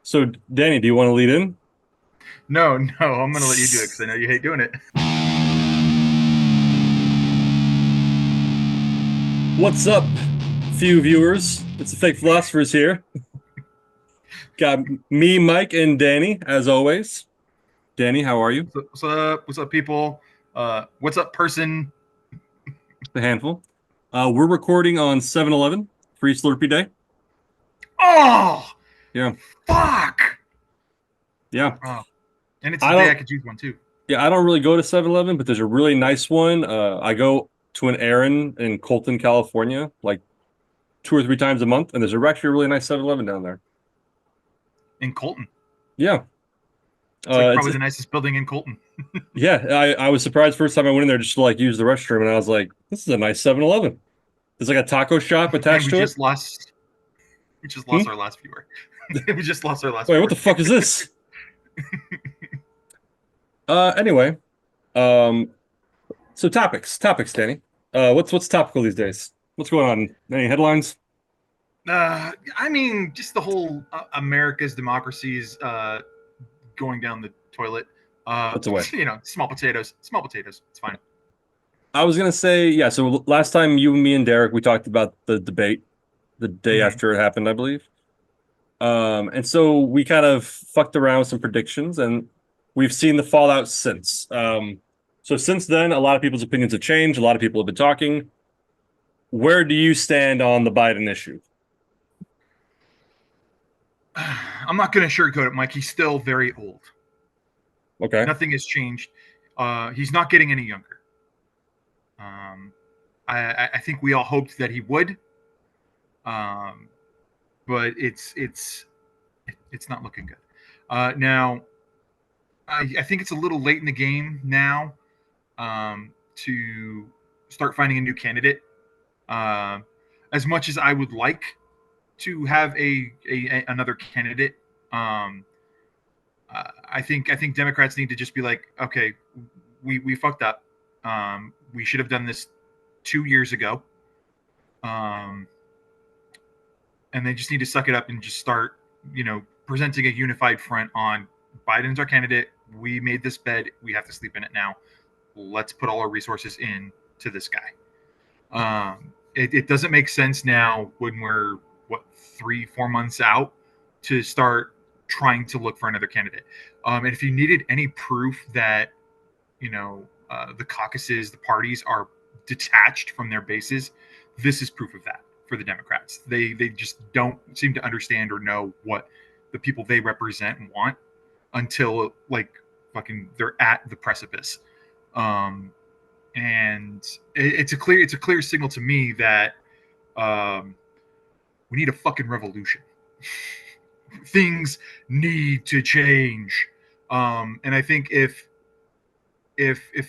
So, Danny, do you want to lead in? No, no, I'm gonna let you do it because I know you hate doing it. What's up, few viewers? It's the Fake Philosophers here. Got me, Mike, and Danny, as always. Danny, how are you? What's up? What's up, people? What's up, person? The handful. We're recording on 7-Eleven, free Slurpee Day. Oh, Yeah, fuck! yeah. Oh, and it's a I day I don't, could choose one too. yeah, I don't really go to 7-Eleven, but there's a really nice one. I go to an errand in Colton, California, like 2 or 3 times a month, and there's actually a really nice 7-Eleven down there. In Colton, Yeah. it's like It's probably the nicest building in Colton. Yeah, I was surprised first time I went in there just to like use the restroom, and I was like, this is a nice 7-Eleven. There's like a taco shop And attached to it. we just lost Hmm? our last viewer. We just lost our last Wait, what viewer. the fuck is this? Anyway, um, so topics, Danny. What's topical these days? What's going on? Any headlines? I mean, just the whole America's democracies going down the toilet. What's away? Small potatoes. Small potatoes. It's fine. I was gonna say, yeah. So last time you, me, and Derek we talked about the debate the day Mm-hmm. after it happened, I believe. And so we kind of fucked around with some predictions, and we've seen the fallout since. So since then, a lot of people's opinions have changed. A lot of people have been talking. Where do you stand on the Biden issue? I'm not going to sugarcoat it, Mike. He's still very old. Okay. Nothing has changed. He's not getting any younger. Um, I think we all hoped that he would, um, but it's not looking good. Now, I think it's a little late in the game now to start finding a new candidate. Uh, as much as I would like to have another candidate, um, I think Democrats need to just be like, okay, we fucked up. We should have done this 2 years ago, um, and they just need to suck it up and just start, presenting a unified front on Biden's our candidate. We made this bed. We have to sleep in it now. Let's put all our resources in to this guy. It doesn't make sense now when we're 3-4 months out to start trying to look for another candidate. And if you needed any proof that the caucuses, the parties are detached from their bases, this is proof of that for the Democrats. They just don't seem to understand or know what the people they represent want until like fucking they're at the precipice. Um, and it's a clear signal to me that um, we need a fucking revolution. Things need to change, and I think if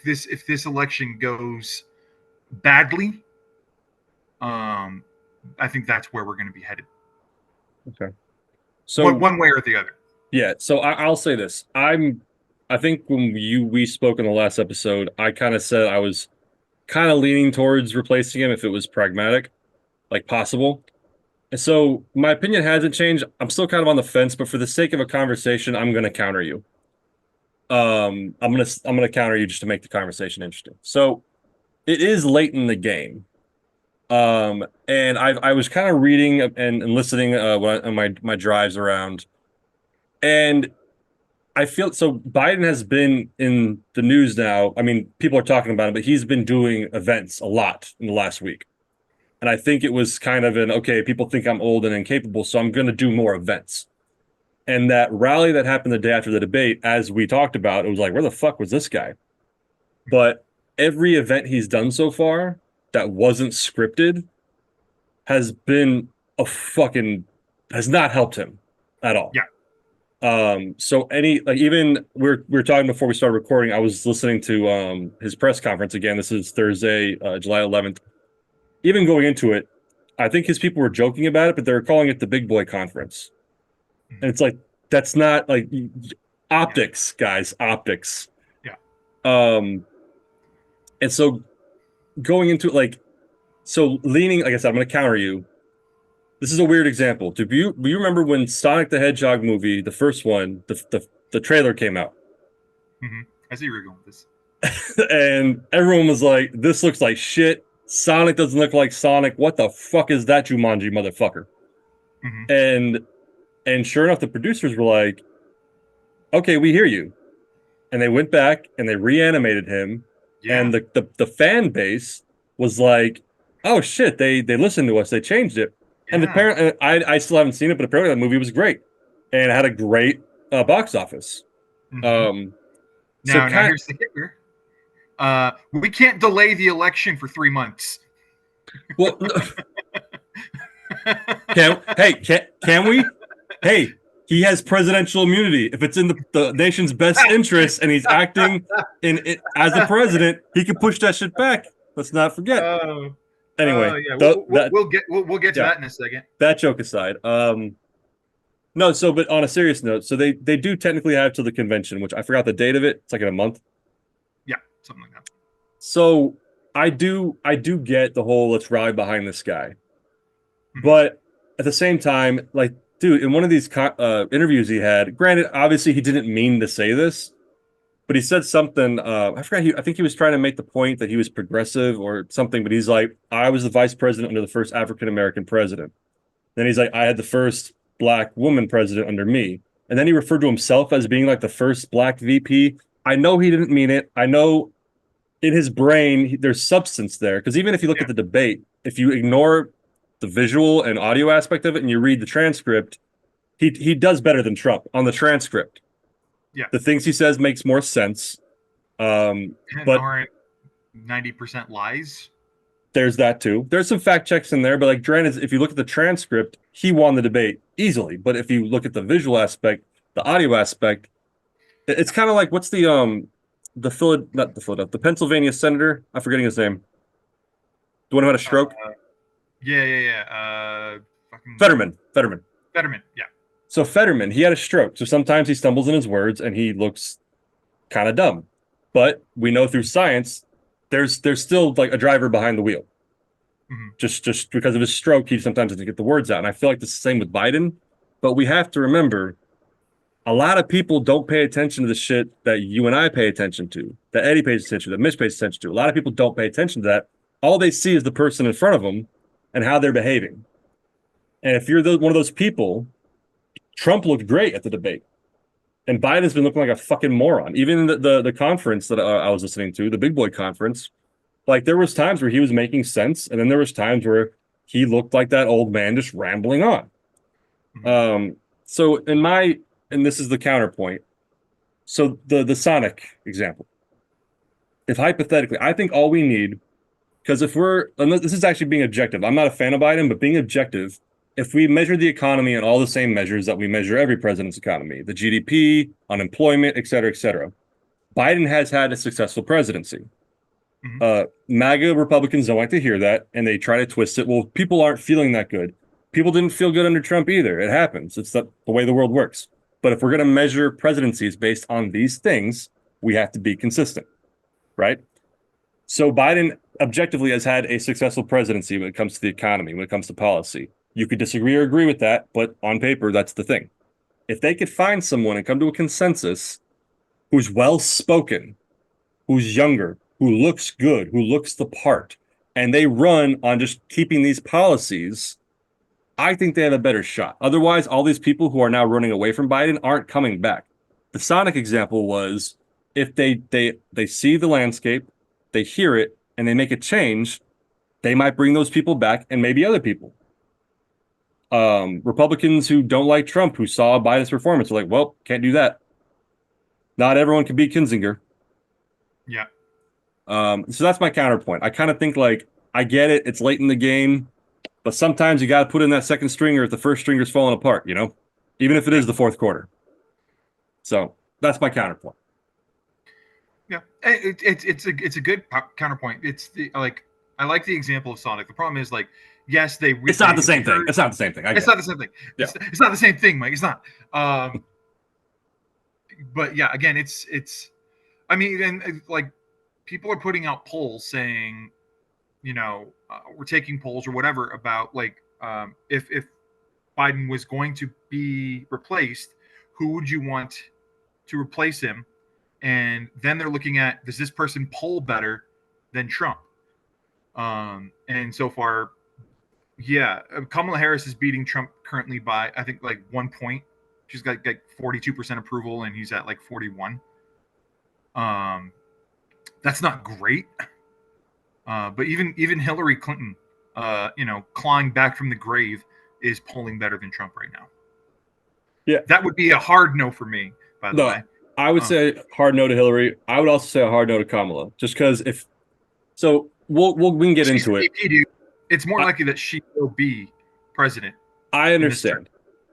this election goes badly, um, I think that's where we're going to be headed. Okay. One, So one way or the other. yeah, so I'll say this. I think when we spoke in the last episode, I kind of said I was kind of leaning towards replacing him if it was pragmatic, like possible. And so my opinion hasn't changed. I'm still kind of on the fence, but for the sake of a conversation, I'm going to counter you. I'm gonna counter you just to make the conversation interesting. So it is late in the game. And I was kind of reading and listening on my drives around, and I feel so. Biden has been in the news now. I mean, people are talking about it, but he's been doing events a lot in the last week. And I think it was kind of an okay, people think I'm old and incapable, so I'm going to do more events. And that rally that happened the day after the debate, as we talked about, it was like, where the fuck was this guy? But every event he's done so far that wasn't scripted has been a fucking has not helped him at all. Yeah. So any like even we are talking before we started recording, I was listening to his press conference again. This is Thursday, July 11th. Even going into it, I think his people were joking about it, but they were calling it the big boy conference. And it's like that's not like optics, guys, optics. Yeah. And so going into it, like so leaning, like I said, I'm gonna counter you. This is a weird example. Do you remember when Sonic the Hedgehog movie, the first one, the trailer came out, Hmm. I see where you're going with this. and everyone was like, "This looks like shit. Sonic doesn't look like Sonic. What the fuck is that Jumanji motherfucker?" Hmm. And sure enough, the producers were like, "Okay, we hear you." And they went back and they reanimated him, Yeah, and the fan base was like, "Oh shit, they listened to us. They changed it." And yeah. apparently, I still haven't seen it, but apparently that movie was great and it had a great box office. Hmm. Um, so Now kind here's the kicker. We can't delay the election for 3 months. well, can we? Hey, he has presidential immunity. If it's in the nation's best interest and he's acting in it as the president, he can push that shit back. Let's not forget. Oh, Anyway, yeah. that We'll get to yeah, that in a second. that joke aside, no. So, but on a serious note, so they do technically have to the convention, which I forgot the date of it. It's like in a month. Yeah, something like that. So I do get the whole let's ride behind this guy, Hmm. but at the same time, like, dude, in one of these interviews he had, granted, obviously he didn't mean to say this, but he said something. I forgot. I think he was trying to make the point that he was progressive or something. But he's like, I was the vice president under the first African American president. Then he's like, I had the first black woman president under me. And then he referred to himself as being like the first black VP. I know he didn't mean it. I know in his brain there's substance there. Because even if you look at Yeah, the debate, if you ignore the visual and audio aspect of it and you read the transcript, he does better than Trump on the transcript. yeah. The things he says makes more sense. And But aren't 90% lies? there's that too. There's some fact checks in there, but like granted, if you look at the transcript, he won the debate easily. But if you look at the visual aspect, the audio aspect, it's kind of like what's the Philad not the Philadelphia, the Pennsylvania senator. I'm forgetting his name. The one who had a Uh, stroke. yeah, yeah, yeah. Fucking Fetterman. Fetterman. Yeah. So Fetterman, he had a stroke. So sometimes he stumbles in his words and he looks kind of dumb. But we know through science, there's still like a driver behind the wheel. Hmm. Just because of his stroke, he sometimes doesn't get the words out. And I feel like the same with Biden. But we have to remember a lot of people don't pay attention to the shit that you and I pay attention to, that Eddie pays attention to, that Mitch pays attention to. A lot of people don't pay attention to that. All they see is the person in front of them and how they're behaving. And if you're one of those people, Trump looked great at the debate. And Biden's been looking like a fucking moron. Even the conference that I was listening to, the big boy conference, like there was times where he was making sense, and then there was times where he looked like that old man just rambling on. Hmm. Um, so and this is the counterpoint. So the Sonic example. If hypothetically, I think all we need, because if we're and this is actually being objective. I'm not a fan of Biden, but being objective, if we measure the economy in all the same measures that we measure every president's economy, the GDP, unemployment, et cetera, Biden has had a successful presidency. Hmm. MAGA Republicans don't like to hear that, and they try to twist it. Well, people aren't feeling that good. People didn't feel good under Trump either. It happens. It's the way the world works. But if we're going to measure presidencies based on these things, we have to be consistent, right? So Biden objectively has had a successful presidency when it comes to the economy, when it comes to policy. You could disagree or agree with that, but on paper, that's the thing. If they could find someone and come to a consensus who's well spoken, who's younger, who looks good, who looks the part, and they run on just keeping these policies, I think they have a better shot. Otherwise, all these people who are now running away from Biden aren't coming back. The Sonic example was if they see the landscape, they hear it, and they make a change, they might bring those people back and maybe other people. Republicans who don't like Trump, who saw Biden's performance, are like, well, can't do that. Not everyone can be Kinzinger. Yeah. So that's my counterpoint. I kind of think like I get it, it's late in the game, but sometimes you got to put in that second stringer if the first stringer's falling apart, even if it Yeah. is the fourth quarter. So that's my counterpoint. Yeah. It's a good counterpoint. It's the like I like the example of Sonic. The problem is like yes It's not the same thing. It's not the same thing. I it's get not it. the same thing. Yeah. It's not the same thing, Mike. It's not. Um, but yeah, again, it's. I mean, and like people are putting out polls saying, we're taking polls or whatever about like if Biden was going to be replaced, who would you want to replace him? And then they're looking at, does this person poll better than Trump? And so far, yeah, Kamala Harris is beating Trump currently by, I think, like 1 point. She's got like 42% approval, and he's at like 41. That's not great. But even Hillary Clinton, clawing back from the grave, is polling better than Trump right now. Yeah, that would be a hard no for me. By the no, way, I would say hard no to Hillary. I would also say a hard no to Kamala, just because if so, we can get she's into it. VP, dude. It's more likely that she will be president. I understand.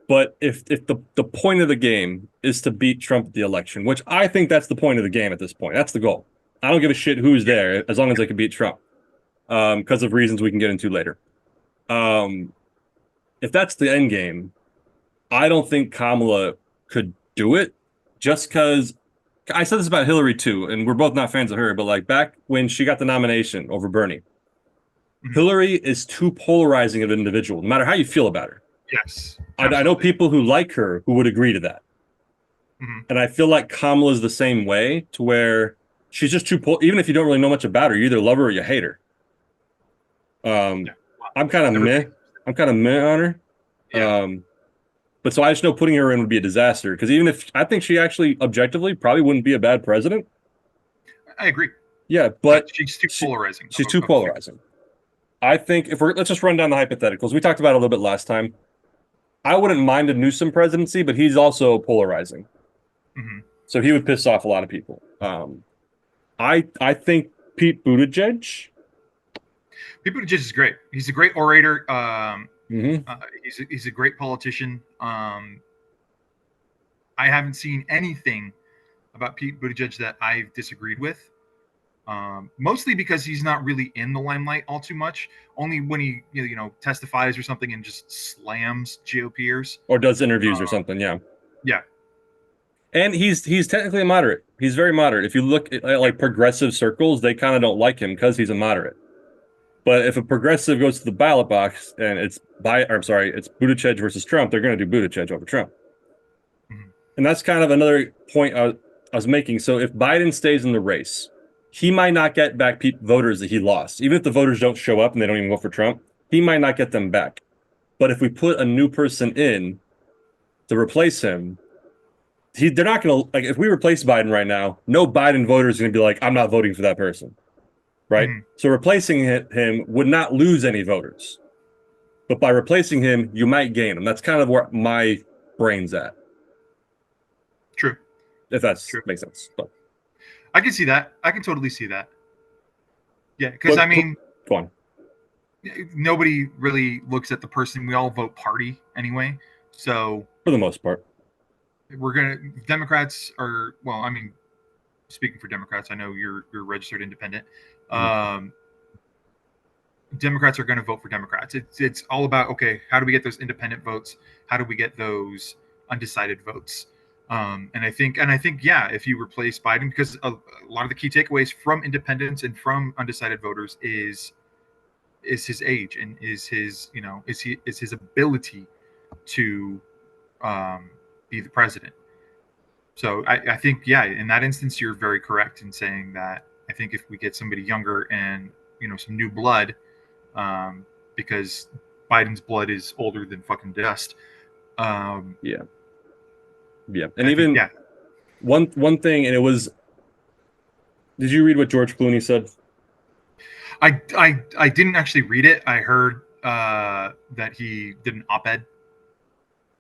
But if the point of the game is to beat Trump at the election, which I think that's the point of the game at this point, that's the goal. I don't give a shit who's there as long as they can beat Trump, because of reasons we can get into later. If that's the end game, I don't think Kamala could do it, just because I said this about Hillary too, and we're both not fans of her, but like back when she got the nomination over Bernie, Hillary is too polarizing of an individual, no matter how you feel about her. Yes. I know people who like her who would agree to that. And I feel like Kamala is the same way, to where she's just too even if you don't really know much about her, you either love her or you hate her. I'm kind of meh. I'm kind of meh on her. Yeah. But so I just know putting her in would be a disaster, because even if I think she actually objectively probably wouldn't be a bad president. I agree. Yeah, but she's too polarizing. She's too polarizing. I think let's just run down the hypotheticals. We talked about it a little bit last time. I wouldn't mind a Newsom presidency, but he's also polarizing. So he would piss off a lot of people. I think Pete Buttigieg. Pete Buttigieg is great. He's a great orator. He's a great politician. I haven't seen anything about Pete Buttigieg that I've disagreed with. Mostly because he's not really in the limelight all too much. Only when he testifies or something and just slams GOPers or does interviews or something. Yeah. And he's technically a moderate. He's very moderate. If you look at like progressive circles, they kind of don't like him because he's a moderate. But if a progressive goes to the ballot box and it's Buttigieg versus Trump, they're going to do Buttigieg over Trump. And that's kind of another point I was making. So if Biden stays in the race, he might not get back voters that he lost. Even if the voters don't show up and they don't even vote for Trump, he might not get them back. But if we put a new person in to replace him, they're not going to, like, if we replace Biden right now, no Biden voter is going to be like, I'm not voting for that person. Right? So replacing him would not lose any voters. But by replacing him, you might gain them. That's kind of where my brain's at. True. If that makes sense. But I can see that. I can totally see that. Yeah, because I mean, go on. Nobody really looks at the person. We all vote party anyway. So for the most part, Democrats are, well, I mean, speaking for Democrats, I know you're registered independent. Democrats are going to vote for Democrats. It's all about, okay, how do we get those independent votes? How do we get those undecided votes? And I think, yeah, if you replace Biden, because a lot of the key takeaways from independents and from undecided voters is his age and is his ability to be the president. So I think, yeah, in that instance, you're very correct in saying that. I think if we get somebody younger and some new blood, because Biden's blood is older than fucking dust. Yeah. And even one thing, and it was, did you read what George Clooney said? I didn't actually read it. I heard that he did an op-ed.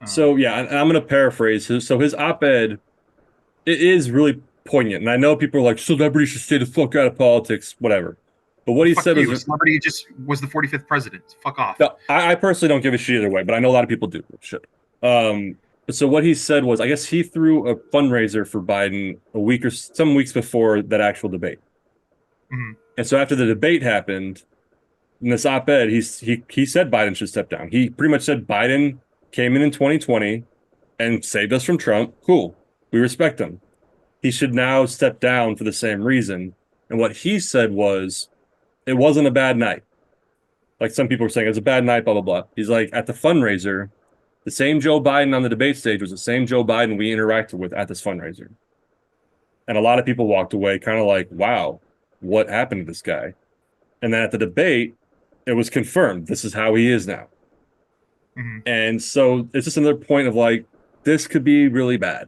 So yeah, and I'm going to paraphrase. So his op-ed, it is really poignant, and I know people are like, celebrities should stay the fuck out of politics, whatever. But what he said was, a celebrity just was the 45th president. Fuck off. No, I personally don't give a shit either way, but I know a lot of people do. Shit. So what he said was, I guess he threw a fundraiser for Biden a week or some weeks before that actual debate. And so after the debate happened, in this op-ed, he said Biden should step down. He pretty much said Biden came in 2020 and saved us from Trump. Cool. We respect him. He should now step down for the same reason. And what he said was, it wasn't a bad night. like some people were saying, it's a bad night, blah blah blah. He's like, at the fundraiser, the same Joe Biden on the debate stage was the same Joe Biden we interacted with at this fundraiser. And a lot of people walked away kind of like, wow, what happened to this guy? And then at the debate, it was confirmed this is how he is now. Mm-hmm. And so it's just another point of like, this could be really bad.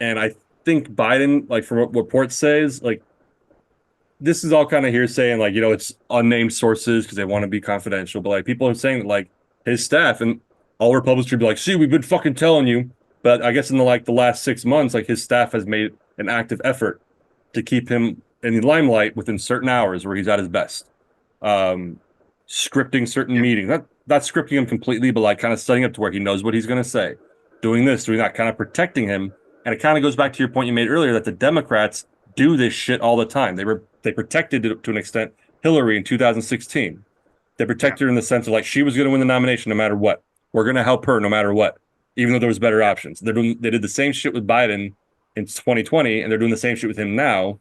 And I think Biden, like from what reports says, like this is all kind of hearsay and like, it's unnamed sources because they want to be confidential. But like people are saying that like his staff and all Republicans would be like, see, we've been fucking telling you. But I guess in the last 6 months, like his staff has made an active effort to keep him in the limelight within certain hours where he's at his best. Scripting certain meetings, not scripting him completely, but like kind of setting up to where he knows what he's going to say, doing this, doing that, kind of protecting him. And it kind of goes back to your point you made earlier that the Democrats do this shit all the time. They protected it to an extent Hillary in 2016. They protected her in the sense of like she was going to win the nomination no matter what. We're going to help her no matter what, even though there was better options. They did the same shit with Biden in 2020, and they're doing the same shit with him now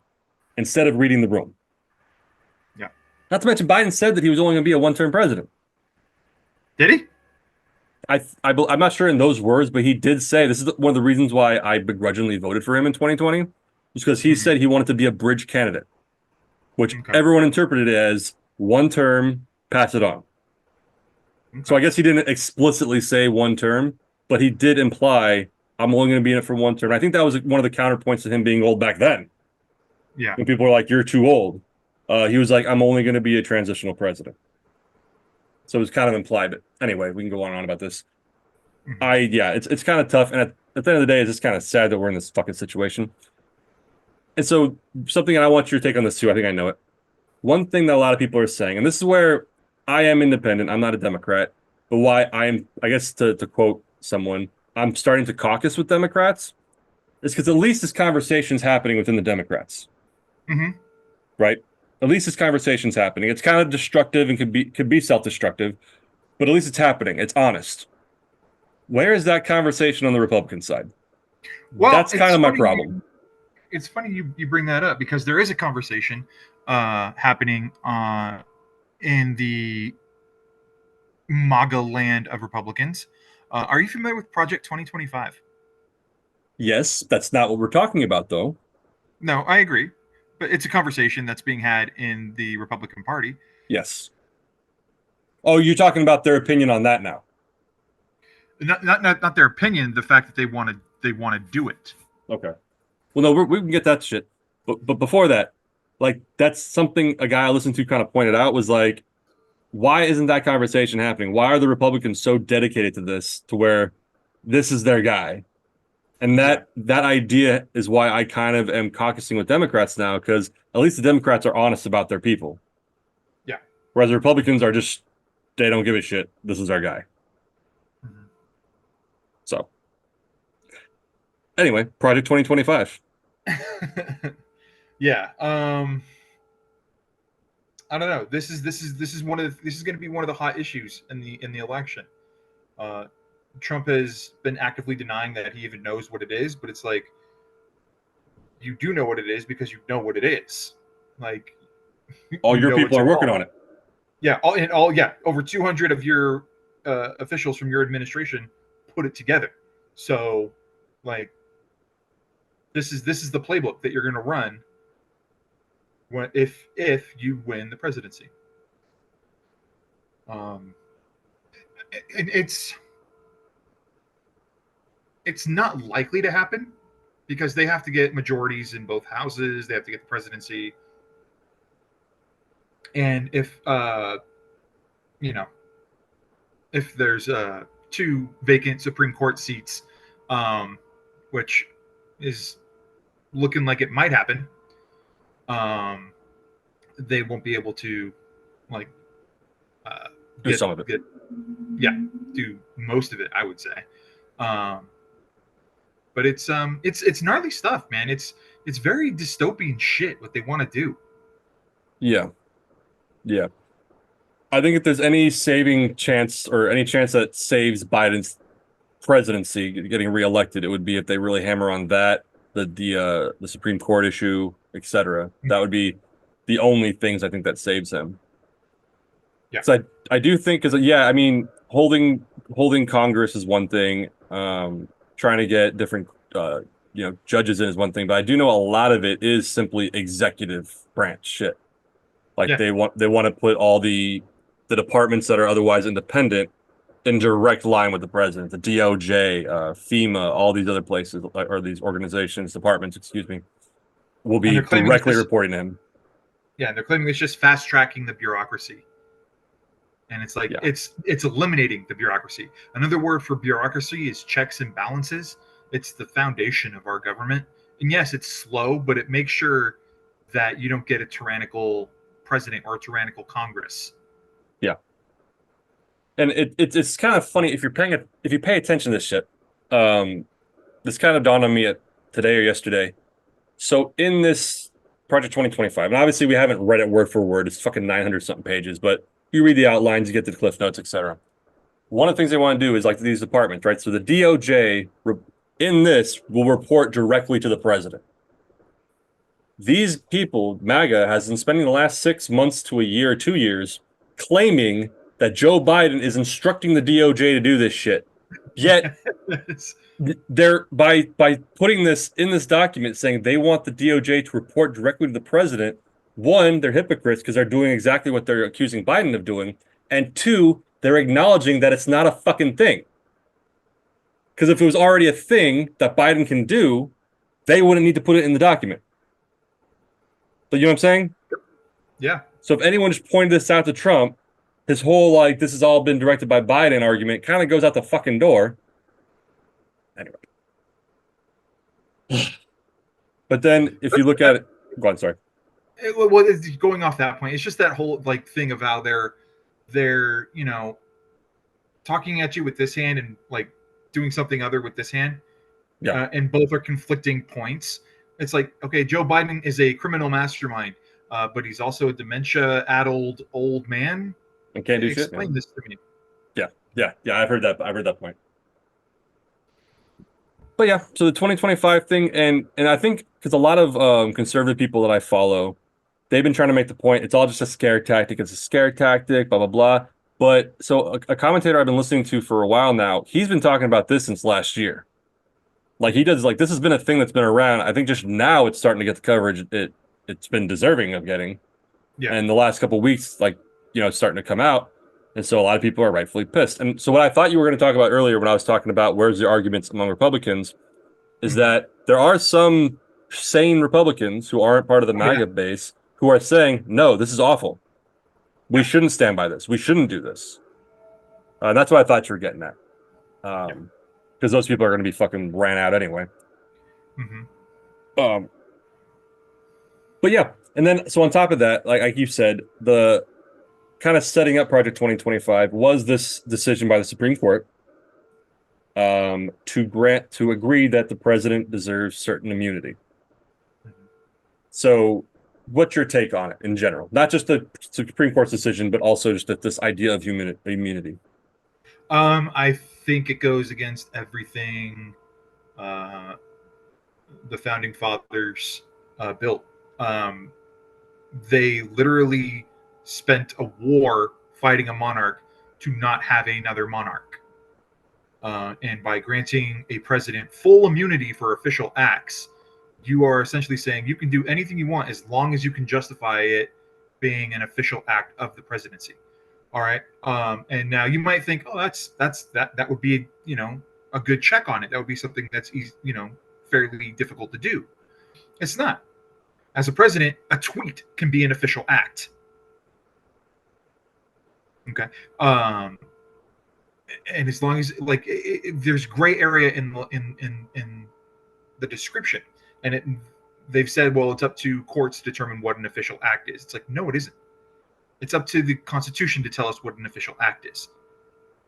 instead of reading the room. Yeah. Not to mention, Biden said that he was only going to be a one-term president. Did he? I'm not sure in those words, but he did say this is one of the reasons why I begrudgingly voted for him in 2020, was because he said he wanted to be a bridge candidate, which everyone interpreted as one term, pass it on. Okay. So I guess he didn't explicitly say one term, but he did imply I'm only going to be in it for one term. I think that was one of the counterpoints to him being old back then. Yeah. When people were like, you're too old. He was like, I'm only going to be a transitional president. So it was kind of implied. But anyway, we can go on and on about this. It's kind of tough. And at the end of the day, it's just kind of sad that we're in this fucking situation. And so something, and I want your take on this too. I think I know it. One thing that a lot of people are saying, and this is where I am independent. I'm not a Democrat. But why I guess to quote someone, I'm starting to caucus with Democrats is because at least this conversation's happening within the Democrats. Mm-hmm. Right? At least this conversation's happening. It's kind of destructive and could be self-destructive, but at least it's happening. It's honest. Where is that conversation on the Republican side? Well, that's kind of my problem. It's funny you bring that up because there is a conversation happening in the MAGA land of Republicans. Are you familiar with Project 2025? Yes, that's not what we're talking about, though. No, I agree. But it's a conversation that's being had in the Republican Party. Yes. Oh, you're talking about their opinion on that now? Not their opinion. The fact that they want to do it. Okay. Well, no, we can get that shit. But before that, like that's something a guy I listened to kind of pointed out was like, why isn't that conversation happening? Why are the Republicans so dedicated to this, to where this is their guy? And that idea is why I kind of am caucusing with Democrats now, because at least the Democrats are honest about their people. Yeah. Whereas the Republicans are just, they don't give a shit. This is our guy. Mm-hmm. So, anyway, Project 2025. Yeah. I don't know. This is going to be one of the hot issues in the election. Trump has been actively denying that he even knows what it is, but it's like you do know what it is because you know what it is. Like all your people are working on it. Yeah, over 200 of your officials from your administration put it together. So, like, this is the playbook that you're going to run if you win the presidency. And it's not likely to happen because they have to get majorities in both houses. They have to get the presidency. And if if there's 2 vacant Supreme Court seats, which is looking like it might happen, they won't be able to do some of it. Do most of it, I would say. But it's gnarly stuff, man. It's very dystopian shit what they want to do. Yeah. I think if there's any saving chance or any chance that saves Biden's presidency getting reelected, it would be if they really hammer on that, the Supreme Court issue, etc. That would be the only things I think that saves him. Yeah. So I do think because yeah, I mean holding Congress is one thing. Trying to get different judges in is one thing, but I do know a lot of it is simply executive branch shit. Like Yeah. they want to put all the departments that are otherwise independent in direct line with the president. The DOJ, FEMA, all these other places or these organizations, departments, excuse me, will And be they're claiming it's directly just reporting to him. yeah, they're claiming it's just fast tracking the bureaucracy. And it's like Yeah. it's eliminating the bureaucracy. Another word for bureaucracy is checks and balances. It's the foundation of our government. And yes, it's slow, but it makes sure that you don't get a tyrannical president or a tyrannical Congress. Yeah. And it's kind of funny if you pay attention to this shit. Um, this kind of dawned on me today or yesterday. So in this Project 2025, and obviously we haven't read it word for word. It's fucking 900 something pages, but you read the outlines, you get the cliff notes, etc. One of the things they want to do is like these departments, right? So the DOJ in this will report directly to the president. These people, MAGA, has been spending the last 6 months to a year, 2 years, claiming that Joe Biden is instructing the DOJ to do this shit. Yet they're by putting this in this document saying they want the DOJ to report directly to the president. One, they're hypocrites because they're doing exactly what they're accusing Biden of doing, and two, they're acknowledging that it's not a fucking thing. Because if it was already a thing that Biden can do, they wouldn't need to put it in the document. But you know what I'm saying? Yeah. So if anyone just pointed this out to Trump, his whole like this has all been directed by Biden argument kind of goes out the fucking door. Anyway. But then if you look at it, go on, sorry. Well, going off that point, it's just that whole like thing of how they're talking at you with this hand and like doing something other with this hand, Yeah. and both are conflicting points. It's like, okay, Joe Biden is a criminal mastermind, but he's also a dementia-addled old man. And can't do shit. Yeah. Explain this to me. Yeah. I've heard that. I've heard that point. But yeah, so the 2025 thing, and I think because a lot of conservative people that I follow, they've been trying to make the point it's all just a scare tactic. It's a scare tactic, blah blah blah. But so a commentator I've been listening to for a while now, he's been talking about this since last year. Like he does, like this has been a thing that's been around. I think just now it's starting to get the coverage it's been deserving of getting. Yeah. And the last couple of weeks, like it's starting to come out, and so a lot of people are rightfully pissed. And so what I thought you were going to talk about earlier when I was talking about where's the arguments among Republicans is that there are some sane Republicans who aren't part of the MAGA base who are saying, no, this is awful. We shouldn't stand by this. We shouldn't do this. That's what I thought you were getting at. Because those people are going to be fucking ran out anyway. But yeah, and then so on top of that, like you said, the kind of setting up Project 2025 was this decision by the Supreme Court to agree that the president deserves certain immunity. So, what's your take on it in general? Not just the Supreme Court's decision, but also just that this idea of immunity. I think it goes against everything the founding fathers built. They literally spent a war fighting a monarch to not have another monarch. And by granting a president full immunity for official acts, you are essentially saying you can do anything you want as long as you can justify it being an official act of the presidency. All right. And now you might think, oh, that would be a good check on it. That would be something that's easy, fairly difficult to do. It's not. As a president, a tweet can be an official act. Okay. And as long as there's gray area in the description, and they've said, well, it's up to courts to determine what an official act is. It's like, no, it isn't. It's up to the Constitution to tell us what an official act is.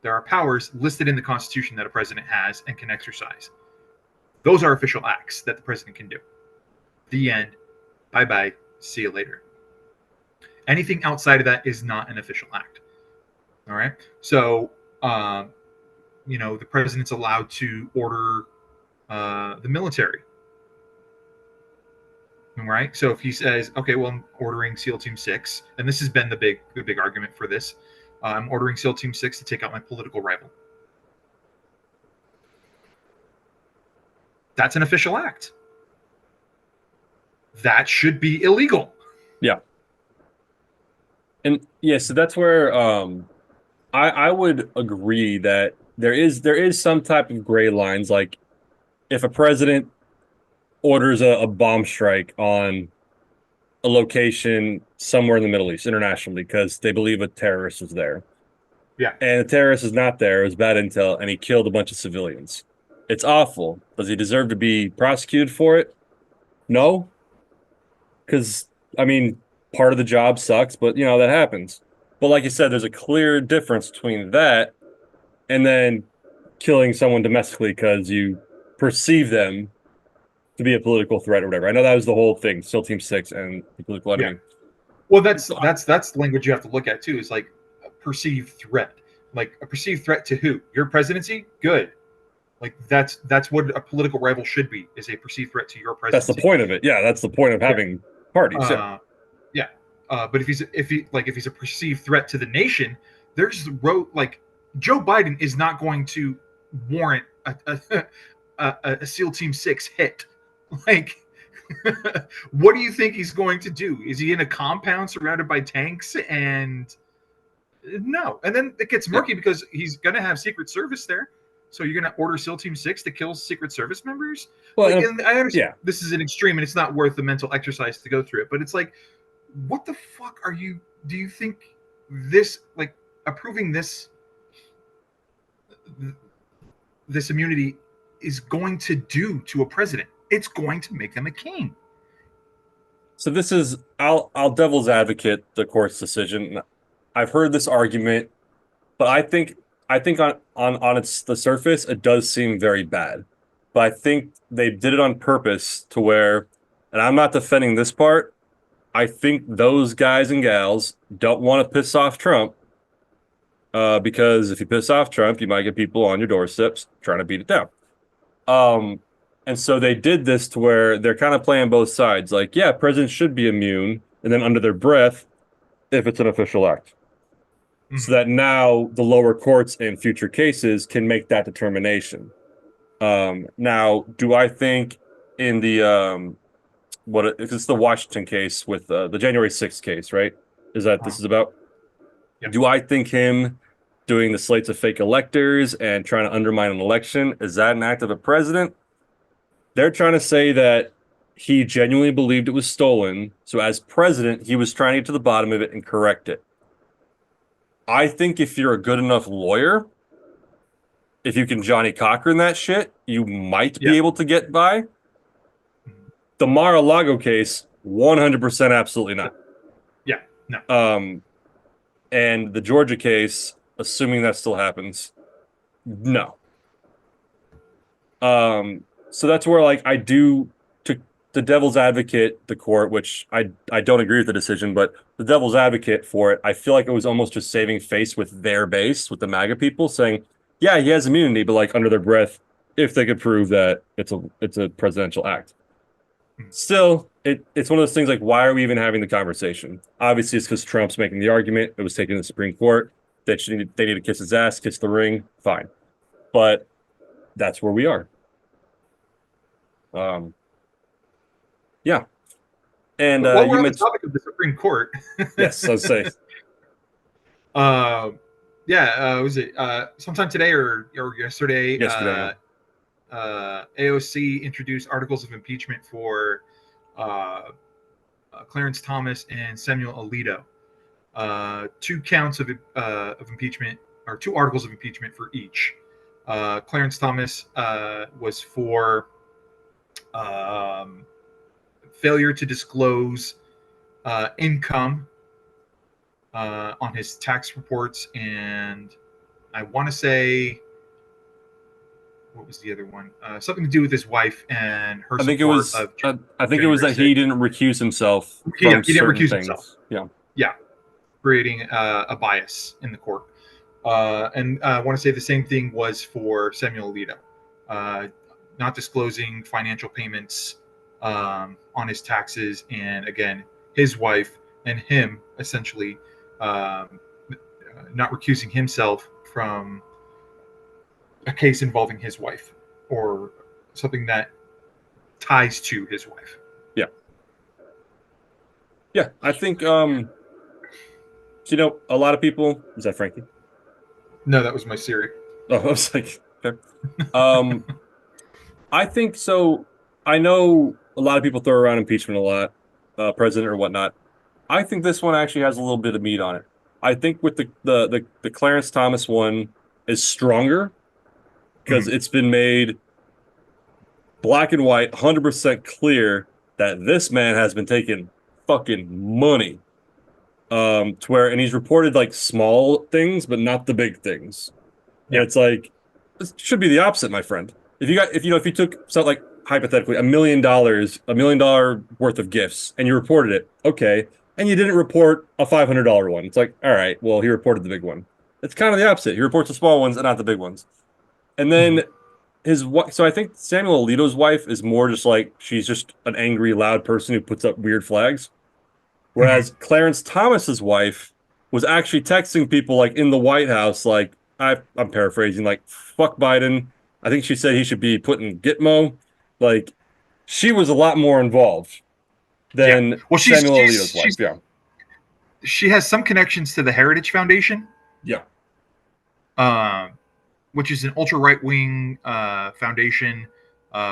There are powers listed in the Constitution that a president has and can exercise. Those are official acts that the president can do. The end. Bye-bye. See you later. Anything outside of that is not an official act. All right? So, the president's allowed to order the military. right? So if he says, okay, well, I'm ordering SEAL Team 6, and this has been the big argument for this, I'm ordering SEAL Team 6 to take out my political rival. That's an official act. That should be illegal. Yeah. And yeah, so that's where I would agree that there is some type of gray lines. Like if a president orders a bomb strike on a location somewhere in the Middle East internationally because they believe a terrorist is there, Yeah. and the terrorist is not there, it was bad intel, and he killed a bunch of civilians. It's awful. Does he deserve to be prosecuted for it? No, because I mean, part of the job sucks, but that happens. But like you said, there's a clear difference between that and then killing someone domestically because you perceive them to be a political threat or whatever. I know that was the whole thing, SEAL Team 6 and the political Yeah. enemy. Well, that's the language you have to look at too. Is like a perceived threat. Like a perceived threat to who? Your presidency? Good. Like that's what a political rival should be, is a perceived threat to your That's the presidency. point of it. Yeah, that's the point of Yeah. having parties. Yeah. Yeah. But if he's a perceived threat to the nation, there's like Joe Biden is not going to warrant a SEAL Team 6 hit. Like, what do you think he's going to do? Is he in a compound surrounded by tanks? And no. And then it gets murky because he's going to have Secret Service there. So you're going to order SEAL Team 6 to kill Secret Service members? Well, Like, and I understand this is an extreme and it's not worth the mental exercise to go through it. But it's like, what the fuck do you think this, like, approving this immunity is going to do to a president? It's going to make them a king. so this is I'll devil's advocate the court's decision. I've heard this argument, but I think on its the surface it does seem very bad. But I think they did it on purpose to where, and I'm not defending this part, I think those guys and gals don't want to piss off Trump, because if you piss off Trump, you might get people on your doorsteps trying to beat it down. And so they did this to where they're kind of playing both sides. Like, yeah, presidents should be immune, and then under their breath, if it's an official act. Mm-hmm. So that now the lower courts in future cases can make that determination. Now, do I think in the it's the Washington case with the January 6th case, right? Is that this is about? Yep. Do I think him doing the slates of fake electors and trying to undermine an election, is that an act of a president? They're trying to say that he genuinely believed it was stolen. So as president, he was trying to get to the bottom of it and correct it. I think if you're a good enough lawyer, if you can Johnny Cochran that shit, you might be able to get by. The Mar-a-Lago case, 100% absolutely not. Yeah, no. And the Georgia case, assuming that still happens, no. So that's where, like, I do, to the devil's advocate, the court, which I don't agree with the decision, but the devil's advocate for it, I feel like it was almost just saving face with their base, with the MAGA people, saying, yeah, he has immunity, but like under their breath, if they could prove that it's a presidential act. Still, it's one of those things like, why are we even having the conversation? Obviously, it's because Trump's making the argument. It was taken to the Supreme Court. They need to kiss his ass, kiss the ring. Fine. But that's where we are. Yeah. And well, we're you on the mentioned topic of the Supreme Court. yes, I'd say. Was it sometime today or yesterday? Yesterday. AOC introduced articles of impeachment for Clarence Thomas and Samuel Alito. 2 counts of impeachment, or 2 articles of impeachment for each. Clarence Thomas was for failure to disclose income on his tax reports, and I want to say, what was the other one? Something to do with his wife and her. I think it was. I think it was that he didn't recuse himself. He didn't recuse himself. Yeah, creating a bias in the court. And I want to say the same thing was for Samuel Alito, not disclosing financial payments on his taxes, and again, his wife and him essentially not recusing himself from a case involving his wife or something that ties to his wife. Yeah. Yeah. I think a lot of people, is that Frankie? No, that was my Siri. Oh, I was like, okay. Um, I think so. I know a lot of people throw around impeachment a lot, president or whatnot. I think this one actually has a little bit of meat on it. I think with the Clarence Thomas one is stronger because Mhm. it's been made black and white, 100% clear that this man has been taking fucking money. To where, and he's reported like small things, but not the big things. And Yeah. it's like, this should be the opposite, my friend. If you took something like hypothetically $1 million worth of gifts and you reported it, okay, and you didn't report a $500 one. It's like, all right, well, he reported the big one. It's kind of the opposite. He reports the small ones and not the big ones. And then Mhm. his wife, so I think Samuel Alito's wife is more just like she's just an angry, loud person who puts up weird flags. Mhm. Whereas Clarence Thomas's wife was actually texting people like in the White House, like I'm paraphrasing, like "fuck Biden." I think she said he should be put in Gitmo. Like she was a lot more involved Yeah. than Well, Samuel Alito's wife. she's Yeah, she has some connections to the Heritage Foundation, yeah. uh, which is an ultra right wing foundation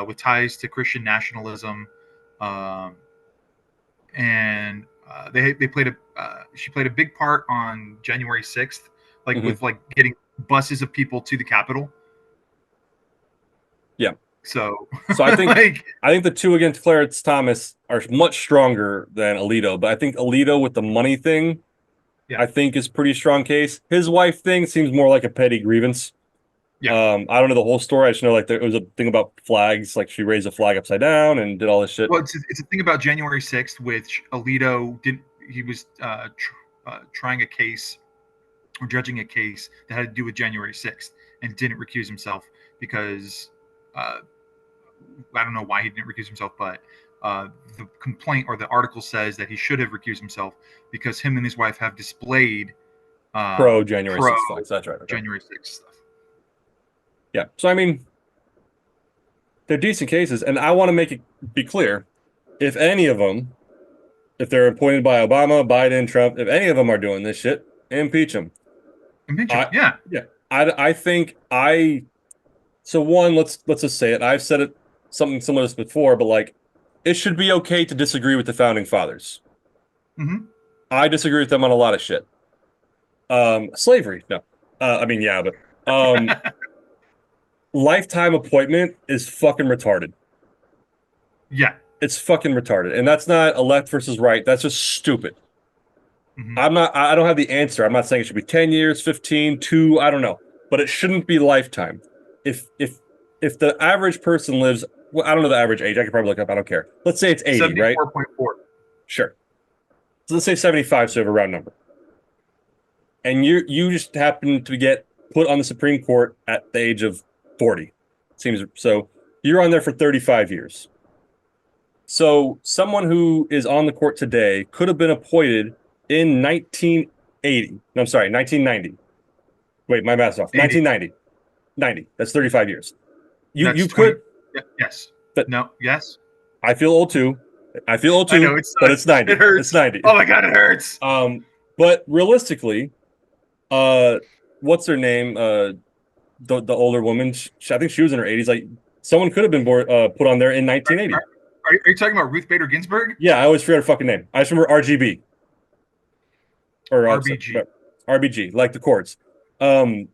with ties to Christian nationalism, um, and they played a she played a big part on January 6th, like Hmm. with like getting buses of people to the Capitol. Yeah. So So I think like I think the two against Clarence Thomas are much stronger than Alito, but I think Alito with the money thing, yeah, I think is pretty strong case. His wife thing seems more like a petty grievance. yeah. I don't know the whole story. I just know like there was a thing about flags, like she raised a flag upside down and did all this shit. Well, it's a thing about January 6th, which Alito didn't. He was trying a case or judging a case that had to do with January 6th and didn't recuse himself because uh, I don't know why he didn't recuse himself, but the complaint or the article says that he should have recused himself because him and his wife have displayed Pro January pro 6th flags. That's right. Okay. January 6th stuff. Yeah. So I mean, they're decent cases, and I want to make it be clear: if any of them, if they're appointed by Obama, Biden, Trump, if any of them are doing this shit, impeach them. Impeach him. I Yeah. yeah. I think I so one, let's just say it. I've said it something similar to this before, but like it should be okay to disagree with the founding fathers. Hmm. I disagree with them on a lot of shit. Slavery, no. I mean, yeah, but lifetime appointment is fucking retarded. Yeah. It's fucking retarded. And that's not a left versus right. That's just stupid. Hmm. I don't have the answer. I'm not saying it should be 10 years, 15, 2, I don't know. But it shouldn't be lifetime. If the average person lives, well, I don't know the average age. I could probably look up. I don't care. Let's say it's 80, right? 74.4. Sure. So let's say 75, so we have a round number. And you just happen to get put on the Supreme Court at the age of 40. Seems so you're on there for 35 years. So someone who is on the court today could have been appointed in 1980. No, I'm sorry, 1990. Wait, my math's off. 80. 1990. 90. That's 35 years. That's You 20. could, Yes. but No. Yes. I feel old too. I feel old I know too, it but it's sucks. It 90. It's hurts. 90. Oh my god, it hurts. But realistically, uh what's her name? The older woman, I think she was in her 80s. Like someone could have been put on there in Are, 1980. are you talking about Ruth Bader Ginsburg? Yeah, I always forget her fucking name. I just remember RGB or RBG. RBG, like the chords. Um,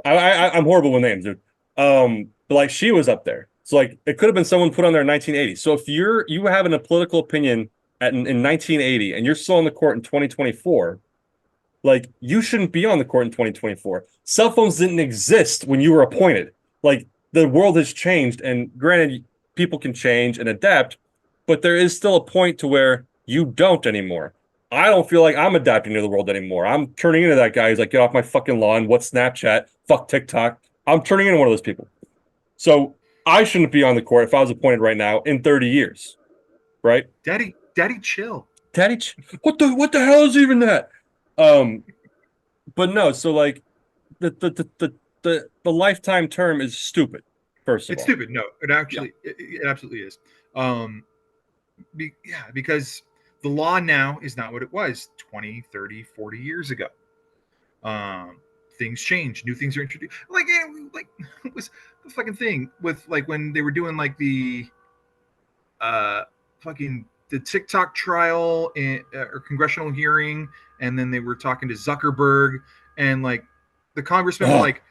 I'm horrible with names, dude. But like she was up there, so like it could have been someone put on there in 1980. So if you having a political opinion in 1980 and you're still on the court in 2024, like you shouldn't be on the court in 2024. Cell phones didn't exist when you were appointed. Like the world has changed, and granted, people can change and adapt, but there is still a point to where you don't anymore. I don't feel like I'm adapting to the world anymore. I'm turning into that guy who's like, get off my fucking lawn. What's Snapchat? Fuck TikTok. I'm turning into one of those people. So I shouldn't be on the court if I was appointed right now in 30 years, right? Daddy, chill. Daddy, what the hell is even that? Um, but no, so like the lifetime term is stupid, first of It's all. stupid. No, Yeah. it absolutely is. Yeah, because the law now is not what it was 20, 30, 40 years ago. Um, Things change, new things are introduced. Like it was the fucking thing with like when they were doing like the uh fucking the TikTok trial or congressional hearing, and then they were talking to Zuckerberg, and like the congressmen were Oh, like,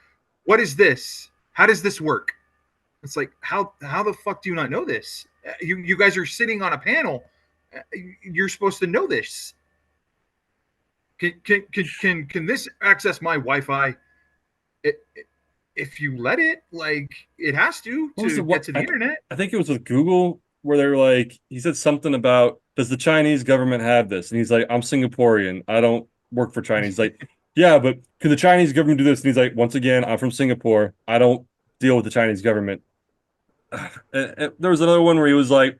"What is this? How does this work?" It's like, how the fuck do you not know this? You guys are sitting on a panel. You're supposed to know this. Can this access my Wi-Fi? If you let it, like it has what was to the get what? to the internet. I think it was with Google where they're like, he said something about, does the Chinese government have this? And he's like, I'm Singaporean. I don't work for China. He's like, yeah, but could the Chinese government do this? And he's like, once again, I'm from Singapore. I don't deal with the Chinese government. There was another one where he was like,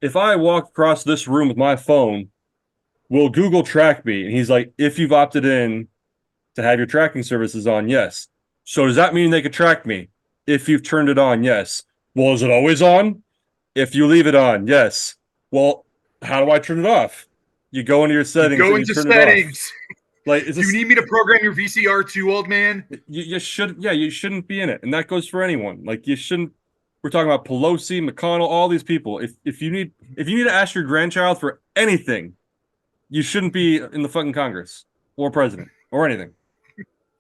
if I walk across this room with my phone, will Google track me? And he's like, if you've opted in to have your tracking services on, yes. So does that mean they could track me? If you've turned it on, yes. Well, is it always on? If you leave it on, yes. Well, how do I turn it off? You go into your You settings go and you into turn it off. settings. Like, is Do you this need me to program your VCR too, old man? you should yeah, you shouldn't be in it. And that goes for anyone. Like you shouldn't we're talking about Pelosi, McConnell, all these people. If you need to ask your grandchild for anything, you shouldn't be in the fucking Congress or president or anything.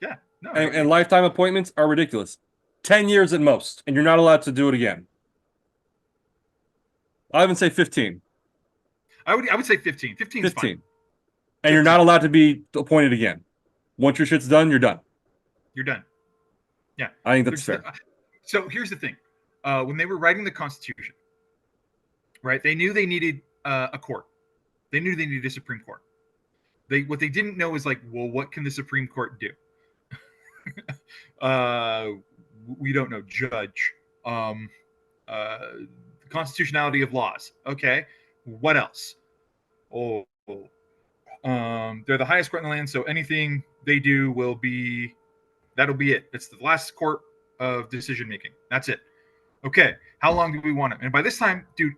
Yeah, no, I And agree. lifetime appointments are ridiculous. 10 years at most, and you're not allowed to do it again. I even say 15. I would say 15. 15 is fine. 15. And you're not 15. allowed to be appointed again. Once your shit's done, you're done. You're done. Yeah. I think that's There's fair. So here's the thing. When they were writing the Constitution, right? They knew they needed a court. They knew they needed a Supreme Court. What they didn't know is like, well, what can the Supreme Court do? uh, we don't know. Judge. The constitutionality of laws. Okay. What else? Oh, they're the highest court in the land, so anything they do that'll be it. It's the last court of decision making. That's it. Okay. How long do we want it? And by this time, dude,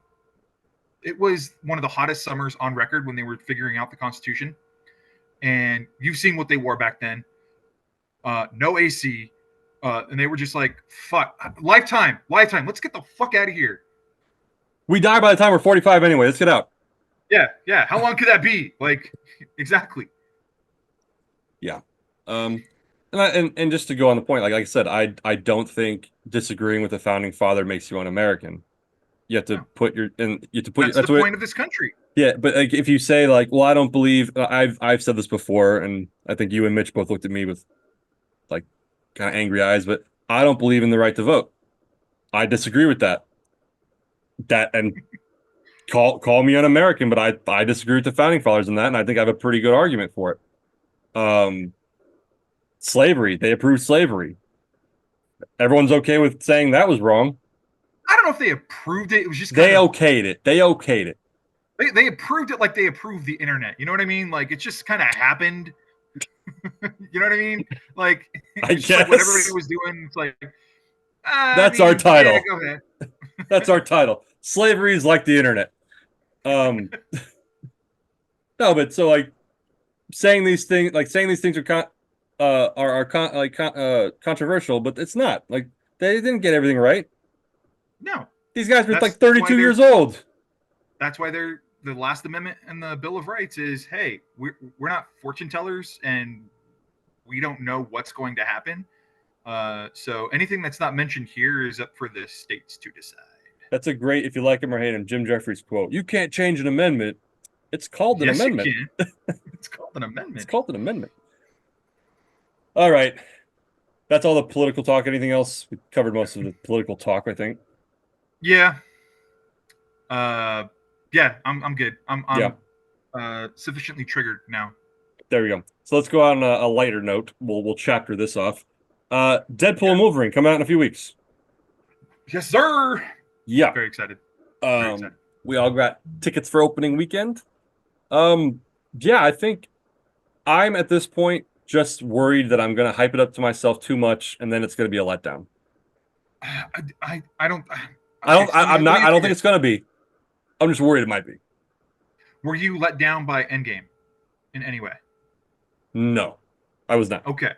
it was one of the hottest summers on record when they were figuring out the Constitution. And you've seen what they wore back then. No AC. And they were just like, fuck, lifetime. Let's get the fuck out of here. We die by the time we're 45 anyway. Let's get out. Yeah. How long could that be? Like, exactly. Yeah. And just to go on the point, like I said, I don't think disagreeing with the founding father makes you un-American. You have to No. put your and you have to put That's your, the point of this country. yeah, but like if you say like, well, I don't believe I've said this before, and I think you and Mitch both looked at me with like kind of angry eyes, but I don't believe in the right to vote. I disagree with that. And call me un-American, but I disagree with the founding fathers in that, and I think I have a pretty good argument for it. Slavery, they approved slavery. Everyone's okay with saying that was wrong. I don't know if they approved it. It was just They okayed it. They okayed it. they approved it like they approved the internet. You know what I mean? Like it just kind of happened. You know what I mean? Like I it's just like what guess. everybody was doing. It's like That's our title. Yeah, go ahead. That's our title. Slavery is like the internet. No, but so like saying these things are controversial, but it's not. Like they didn't get everything right. No, These guys were that's like why 32 years old. That's why they're the Last Amendment and the Bill of Rights is, hey, we're not fortune tellers and we don't know what's going to happen. So anything that's not mentioned here is up for the states to decide. That's a great, if you like him or hate him, Jim Jeffries quote. You can't change an amendment. It's called an amendment. You can. It's called an amendment. It's called an amendment. All right. That's all the political talk. Anything else? We covered most of the political talk, I think. Yeah. Yeah, I'm good. I'm sufficiently triggered now. There we go. So let's go on a lighter note. We'll chapter this off. Deadpool and Wolverine come out in a few weeks. Yes, sir. Yeah. Very excited. Very Um, excited. we all got tickets for opening weekend. Um, yeah, I think I'm at this point just worried that I'm gonna hype it up to myself too much, and then it's gonna be a letdown. I don't. I Okay, don't. so I'm let not. me I ask don't you think this: it's gonna be. I'm just worried it might be. were you let down by Endgame in any way? No, I was not. Okay,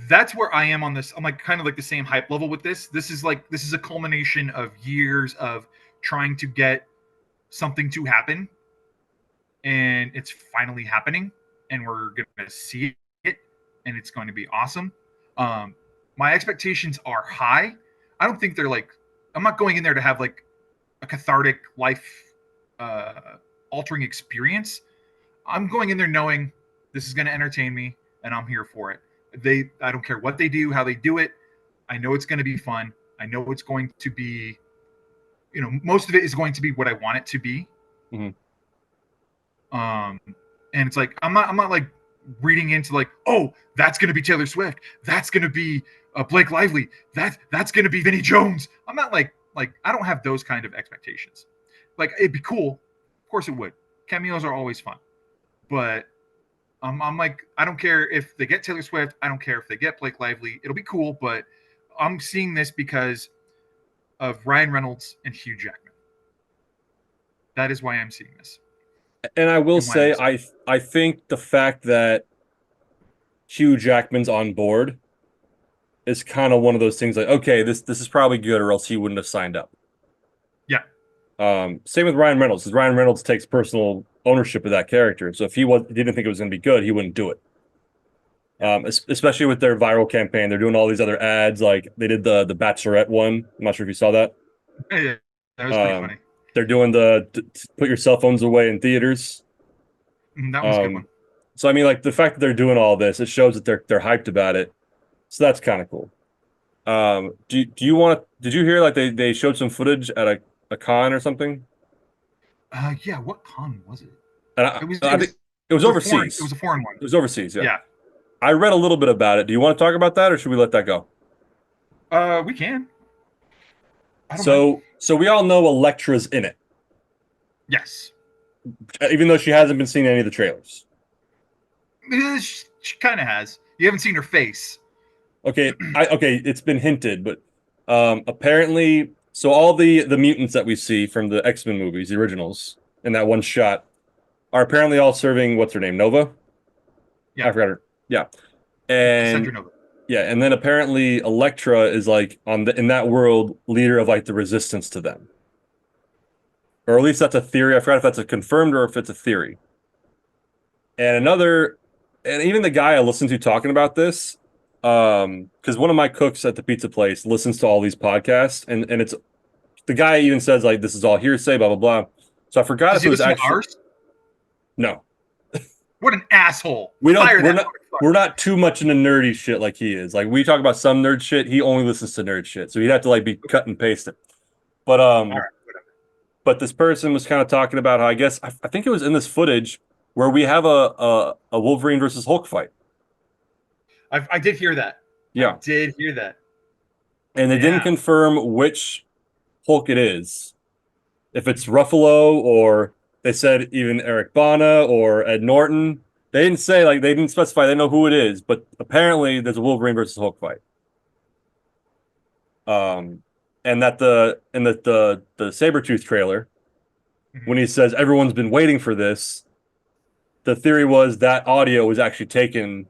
that's where I am on this. I'm like kind of like the same hype level with this. This is a culmination of years of trying to get something to happen, and it's finally happening, and we're gonna see it, and it's going to be awesome. Um, my expectations are high. I don't think they're like. I'm not going in there to have like a cathartic life uh, altering experience. I'm going in there knowing this is going to entertain me, and I'm here for it. I don't care what they do, how they do it. I know it's going to be fun. I know it's going to be, most of it is going to be what I want it to be. Mhm. Um, and it's like I'm not like reading into like, oh, that's going to be Taylor Swift. That's going to be Blake Lively. That's going to be Vinnie Jones. I'm not like I don't have those kind of expectations. Like it'd be cool, of course it would. Cameos are always fun, but I'm like, I don't care if they get Taylor Swift. I don't care if they get Blake Lively. It'll be cool, but I'm seeing this because of Ryan Reynolds and Hugh Jackman. That is why I'm seeing this And I will and why I'm say, excited. I think the fact that Hugh Jackman's on board is kind of one of those things like, okay, this is probably good, or else he wouldn't have signed up. Yeah. Same with Ryan Reynolds, because Ryan Reynolds takes personal ownership of that character. So if didn't think it was going to be good, he wouldn't do it. Especially with their viral campaign, they're doing all these other ads. Like they did the Bachelorette one. I'm not sure if you saw that. Yeah, that was pretty Um, funny. they're doing put your cell phones away in theaters. That was a good one. Um, so I mean, like the fact that they're doing all this, it shows that they're hyped about it. So that's kind of cool. Do you want? Did you hear like they showed some footage at a con or something? Yeah, what con was it? And It was I it think was it was it was a foreign it was overseas. a foreign one. It was overseas. Yeah, Yeah. I read a little bit about it. Do you want to talk about that, or should we let that go? We can. I don't mind. So we all know Elektra's in it, Yes. even though she hasn't been seeing any of the trailers. She kind of has. You haven't seen her face. Okay, it's been hinted, but apparently, so all the mutants that we see from the X-Men movies, the originals, in that one shot, are apparently all serving what's her name, Nova? Yeah. I forgot her. Yeah, Cassandra and Nova. yeah, and then apparently Elektra is like in that world leader of like the resistance to them, or at least that's a theory. I forgot if that's a confirmed or if it's a theory. And and even the guy I listened to talking about this, because one of my cooks at the pizza place listens to all these podcasts, and it's the guy even says like this is all hearsay, blah blah blah. So I forgot Does if he it was listen to actually ours? no. What an asshole! We don't. Fire that motherfucker. We're not too much into nerdy shit like he is. Like we talk about some nerd shit, he only listens to nerd shit. So he'd have to like be cut and paste it. But All right, whatever. but this person was kind of talking about how I think it was in this footage where we have a Wolverine versus Hulk fight. I did hear that. I Yeah, did hear that. and they didn't Yeah. confirm which Hulk it is. If it's Ruffalo or they said even Eric Bana or Ed Norton. They didn't say like they didn't specify. They know who it is, but apparently there's a Wolverine versus Hulk fight. Um, and that the Sabretooth trailer, Mhm. when he says everyone's been waiting for this, the theory was that audio was actually taken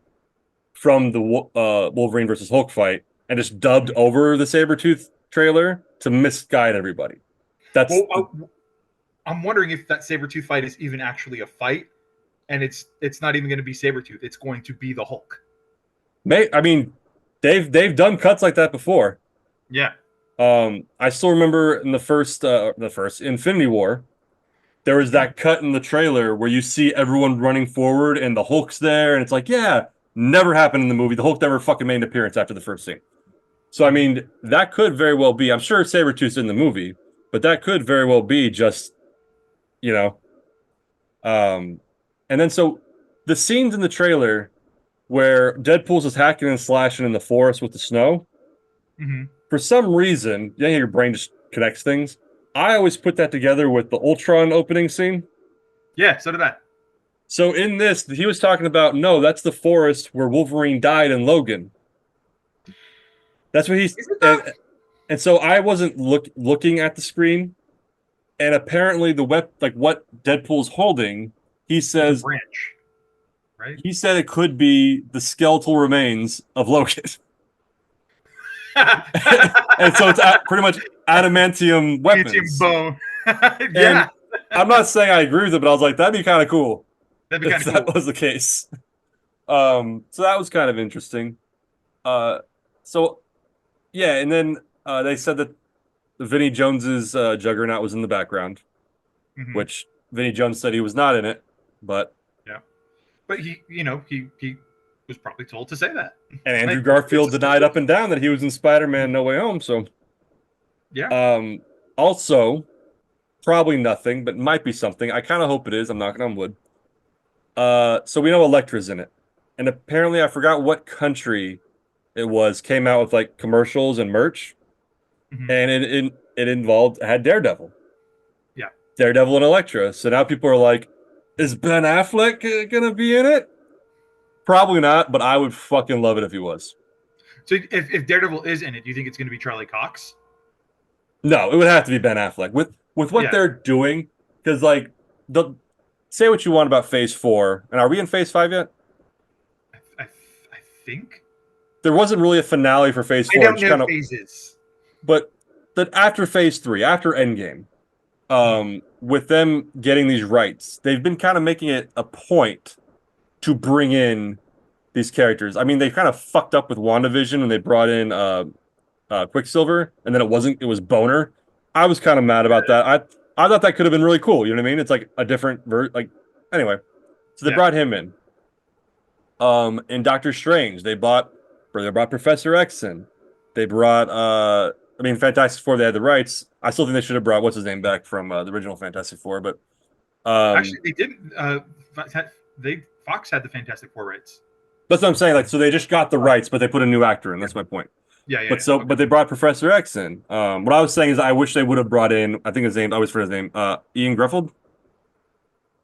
from the Wolverine versus Hulk fight and just dubbed Mhm. over the Sabretooth trailer to misguide everybody. That's Well, I'm wondering if that Sabretooth fight is even actually a fight, and it's not even going to be Sabretooth. It's going to be the Hulk. I mean, they've done cuts like that before. Yeah. I still remember in the first Infinity War, there was that cut in the trailer where you see everyone running forward and the Hulk's there, and it's like, yeah, never happened in the movie. The Hulk never fucking made an appearance after the first scene. So I mean, that could very well be. I'm sure Sabretooth's in the movie, but that could very well be just, you know. Um, and then so the scenes in the trailer where Deadpool's just hacking and slashing in the forest with the snow, Hmm. for some reason, yeah, your brain just connects things. I always put that together with the Ultron opening scene. Yeah, so did I. So in this, he was talking about no, that's the forest where Wolverine died in Logan. That's what he's Is it though? and so I wasn't looking at the screen, and apparently the like what Deadpool's holding, he It's a says branch, right? he said it could be the skeletal remains of Logan. And so it's pretty much adamantium Adamantium weapons. bone. And Yeah, I'm not saying I agree with it, but I was like, that'd be kind of cool that'd be if kind of that cool. was the case. So that was kind of interesting. Uh, so yeah, and then they said that Vinnie Jones's Juggernaut was in the background, Hmm. which Vinnie Jones said he was not in it, but Yeah, but he was probably told to say that. and Andrew Like it's Garfield a denied special. up and down that he was in Spider-Man No Way Home. So Yeah. um, also probably nothing, but might be something. I kind of hope it is. I'm knocking on wood. So we know Elektra's in it, and apparently I forgot what country it was. Came out with like commercials and merch, Hmm. and it involved had Daredevil, Yeah. Daredevil and Elektra. So now people are like, is Ben Affleck gonna be in it? Probably not, but I would fucking love it if he was. So if Daredevil is in it, do you think it's going to be Charlie Cox? No, it would have to be Ben Affleck with what Yeah, they're doing, because like the say what you want about Phase 4, and are we in Phase 5 yet? I think. There wasn't really a finale for Phase I 4. It don't just know kind of, phases. but that after Phase 3, after Endgame, with them getting these rights, they've been kind of making it a point to bring in these characters. I mean, they kind of fucked up with WandaVision when they brought in Quicksilver, and then it was Boner. I was kind of mad about that. I thought that could have been really cool. You know what I mean? It's like a different like anyway. So they Yeah. brought him in. In Doctor Strange, they brought Professor X in. They brought I mean Fantastic Four, they had the rights. I still think they should have brought what's his name back from the original Fantastic Four, but Actually, they didn't. They Fox had the Fantastic Four rights. that's what I'm saying. Like, so they just got the rights, but they put a new actor in. That's my point. Yeah, yeah, But yeah. so, Okay. but they brought Professor X in. What I was saying is, I wish they would have brought in. I think his name. I always forget his name. Ian Greffield.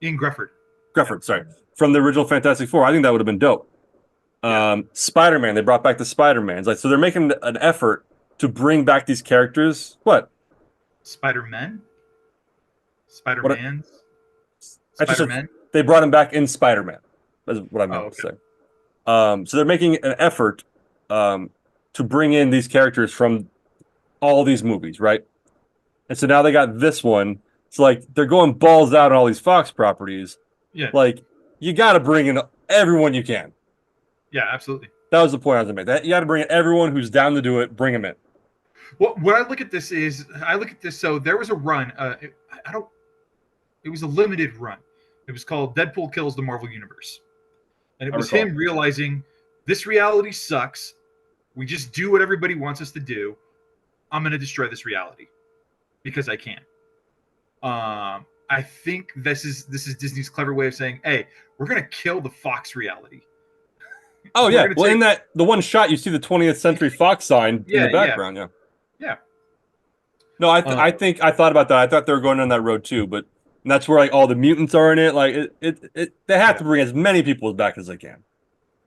Ian Grefford. Grefford, sorry, from the original Fantastic Four. I think that would have been dope. Yeah. Spider-Man. They brought back the Spider-Mans. Like, so they're making an effort to bring back these characters. What? Spider-Man. What? Spider-Man's. I just said Spider-Man. they brought him back in Spider-Man. That's what I Oh, meant to okay. say. So they're making an effort to bring in these characters from all these movies, right? And so now they got this one. It's like they're going balls out on all these Fox properties. Yeah. Like, you got to bring in everyone you can. Yeah, absolutely. That was the point I was going to make. That you got to bring in everyone who's down to do it. Bring them in. Well, what I look at this is, I look at this. So there was a run. I don't. It was a limited run. It was called Deadpool Kills the Marvel Universe, and it I was recall. him realizing this reality sucks. We just do what everybody wants us to do. I'm going to destroy this reality because I can. I think this is Disney's clever way of saying, "Hey, we're going to kill the Fox reality. Oh We're yeah. going to Well, in take." that the one shot, you see the 20th Century Fox sign in the Yeah, yeah, background. Yeah. yeah. No, I think I thought about that. I thought they were going down that road too, but that's where like all the mutants are in it. Like they have Yeah. to bring as many people back as they can.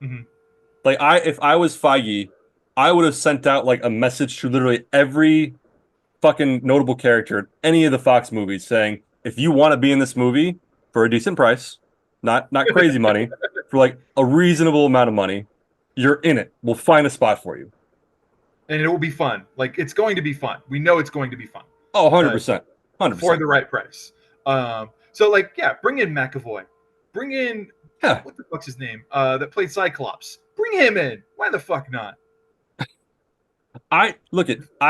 Mm-hmm. Like if I was Feige, I would have sent out like a message to literally every fucking notable character in any of the Fox movies saying, if you want to be in this movie for a decent price, not crazy money, for like a reasonable amount of money, you're in it. We'll find a spot for you. And it will be fun. Like it's going to be fun. We know it's going to be fun. Oh, 100%. For 100%. the right price. So like, yeah, bring in McAvoy. Bring in Yeah. what the fuck's his name? That played Cyclops. Bring him in. Why the fuck not? I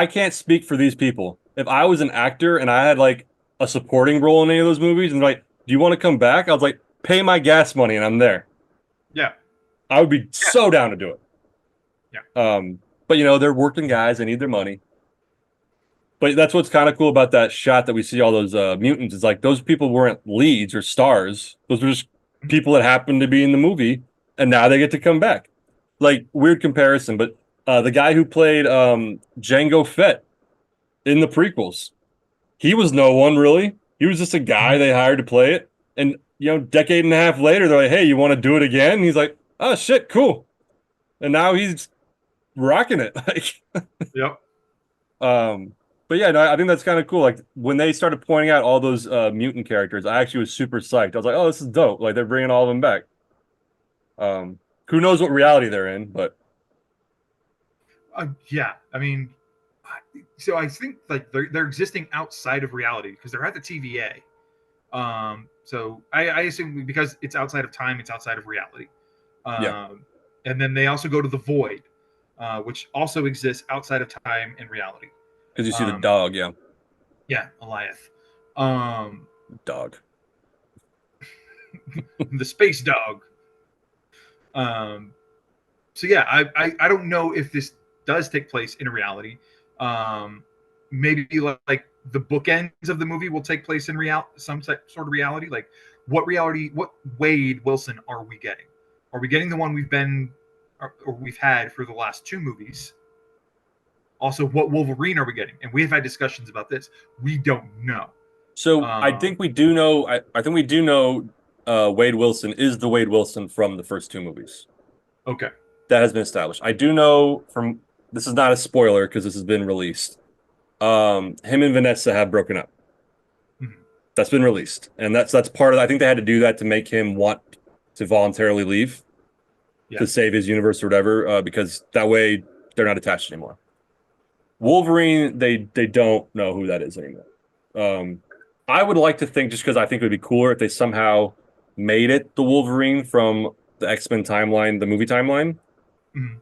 can't speak for these people. If I was an actor and I had like a supporting role in any of those movies and like, do you want to come back? I was like, pay my gas money and I'm there. Yeah. I would be so down to do it. Yeah. But they're working guys, they need their money. But that's what's kind of cool about that shot that we see all those mutants. Is like those people weren't leads or stars. Those were just people that happened to be in the movie, and now they get to come back. Like weird comparison, but The guy who played Jango Fett in the prequels. He was no one really. He was just a guy Mhm. they hired to play it. And decade and a half later, they're like, "Hey, you want to do it again?" And he's like, "Oh shit, cool." And now he's rocking it. Like, Yep. um, but yeah, no, I think that's kind of cool. Like when they started pointing out all those mutant characters, I actually was super psyched. I was like, "Oh, this is dope!" Like they're bringing all of them back. Who knows what reality they're in, but Yeah. I mean, so I think like they're existing outside of reality because they're at the TVA. So I assume because it's outside of time, it's outside of reality. yeah, And then they also go to the void, which also exists outside of time and reality. because you see the Um, dog, yeah, yeah, Eliath. Um, dog. the space dog. Um, so yeah, I don't know if this does take place in reality. Um, maybe like the bookends of the movie will take place in some sort of reality. Like what reality, what Wade Wilson are we getting? Are we getting the one we've been or we've had for the last two movies? Also, what Wolverine are we getting? And we have had discussions about this. We don't know. So I Um, think we do know. I think we do know. Wade Wilson is the Wade Wilson from the first two movies. okay. That has been established. I do know from this is not a spoiler because this has been released. Him and Vanessa have broken up. Mhm. That's been released, and that's part of. I think they had to do that to make him want to voluntarily leave Yeah. to save his universe or whatever, because that way they're not attached anymore. Wolverine, they don't know who that is anymore. Um, I would like to think just because I think it would be cooler if they somehow made it the Wolverine from the X-Men timeline, the movie timeline. Mhm.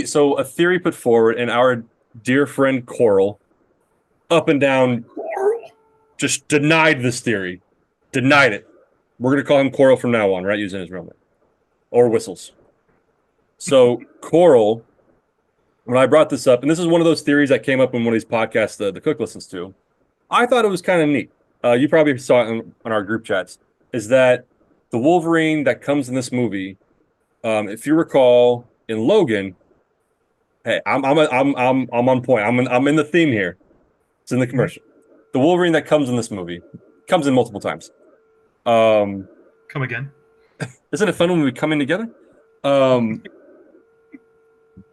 So a theory put forward, and our dear friend Coral, up and down, Coral. just denied this theory, denied it. We're gonna call him Coral from now on, right? Using his real name or Whistles. So Coral, when I brought this up, and this is one of those theories that came up in one of these podcasts the cook listens to. I thought it was kind of neat. You probably saw it on our group chats. Is that the Wolverine that comes in this movie? If you recall, in Logan, hey, I'm on point. I'm in the theme here. It's in the Mhm. commercial. The Wolverine that comes in this movie comes in multiple times. Um, Come again. isn't it fun when we come in together? Um,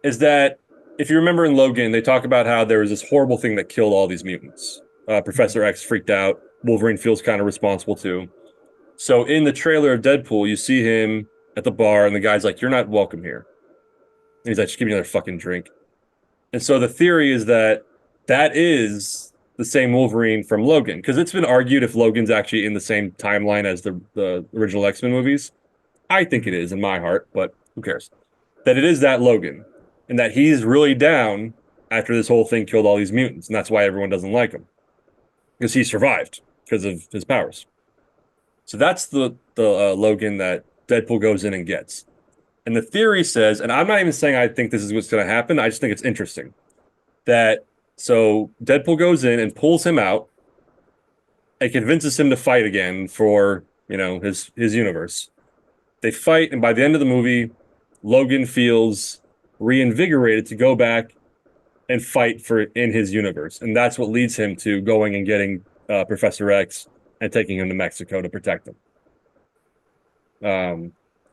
is that if you remember in Logan, they talk about how there was this horrible thing that killed all these mutants. Mhm. Professor X freaked out. Wolverine feels kind of responsible too. So in the trailer of Deadpool, you see him at the bar, and the guy's like, "You're not welcome here." And he's like, "Just give me another fucking drink." And so the theory is that that is the same Wolverine from Logan, because it's been argued if Logan's actually in the same timeline as the original X-Men movies. I think it Mhm. is in my heart, but who cares? That it is that Logan, and that he's really down after this whole thing killed all these mutants, and that's why everyone doesn't like him because he survived because of his powers. So that's the Logan that Deadpool goes in and gets. And the theory says, and I'm not even saying I think this is what's going to happen. I just think it's interesting that so Deadpool goes in and pulls him out and convinces him to fight again for his universe. They fight, and by the end of the movie, Logan feels reinvigorated to go back and fight for in his universe, and that's what leads him to going and getting Professor X and taking him to Mexico to protect him.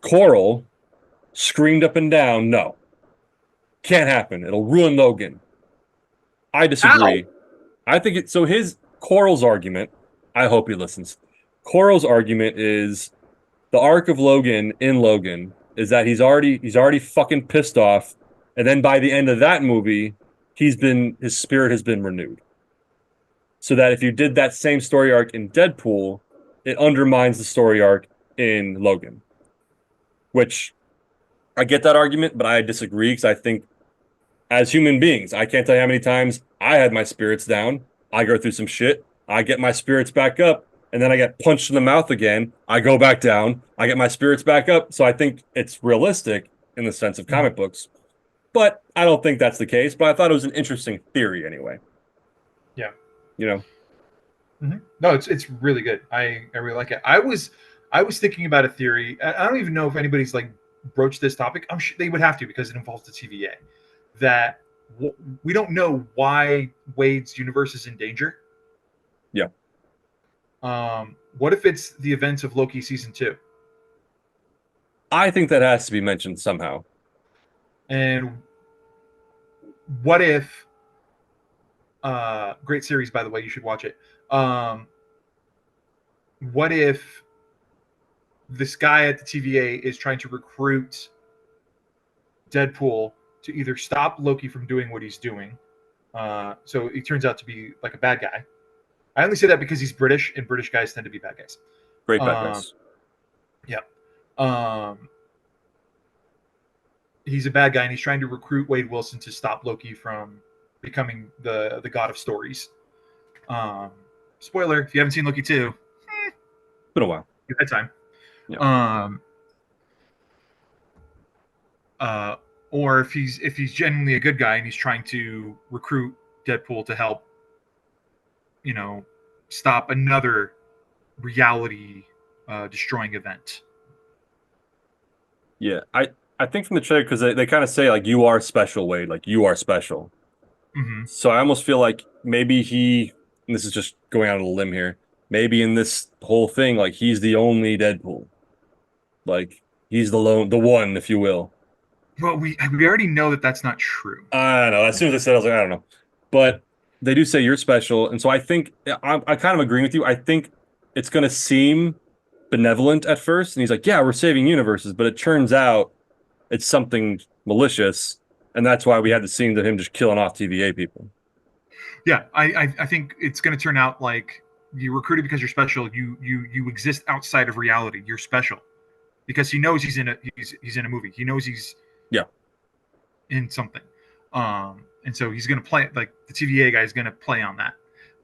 Coral screamed up and down, "No, can't happen. It'll ruin Logan." I Ow. disagree. I think it. So his Coral's argument. I hope he listens. Coral's argument is the arc of Logan in Logan is that he's already fucking pissed off, and then by the end of that movie, his spirit has been renewed. So that if you did that same story arc in Deadpool, it undermines the story arc in Logan. Which I get that argument, but I disagree because I think as human beings, I can't tell you how many times I had my spirits down. I go through some shit. I get my spirits back up, and then I get punched in the mouth again. I go back down. I get my spirits back up. So I think it's realistic in the sense of Mhm. comic books, but I don't think that's the case. But I thought it was an interesting theory anyway. Yeah. You know, No, it's really good. I really like it. I was thinking about a theory. I don't even know if anybody's like broach this topic, I'm sure they would have to because it involves the TVA. That we don't know why Wade's universe is in danger. Yeah. What if it's the events of Loki season 2? I think that has to be mentioned somehow. And what if great series, by the way, you should watch it. What if this guy at the TVA is trying to recruit Deadpool to either stop Loki from doing what he's doing, so he turns out to be like a bad guy. I only say that because he's British, and British guys tend to be bad guys. Great bad Um, guys. yeah. He's a bad guy, and he's trying to recruit Wade Wilson to stop Loki from becoming the god of stories. Spoiler: if you haven't seen Loki 2, Been a while. you had time. Yeah. Or if he's genuinely a good guy and he's trying to recruit Deadpool to help, stop another reality destroying event. Yeah. I think from the trailer, because they kind of say like you are special, Wade, like you are special. Mm-hmm. So I almost feel like maybe and this is just going out on a limb here, maybe in this whole thing, like he's the only Deadpool. Like he's the one, if you will. Well, we already know that that's not true. I don't know. As soon as I said it, I was like, I don't know. But they do say you're special. And so I think I kind of agreeing with you. I think it's going to seem benevolent at first. And he's like, yeah, we're saving universes. But it turns out it's something malicious. And that's why we had the scenes of him just killing off TVA people. Yeah, I think it's going to turn out like you recruited because you're special. You exist outside of reality. You're special because he knows he's in a movie. He knows he's in something. And so he's going to play, like the TVA guy is going to play on that.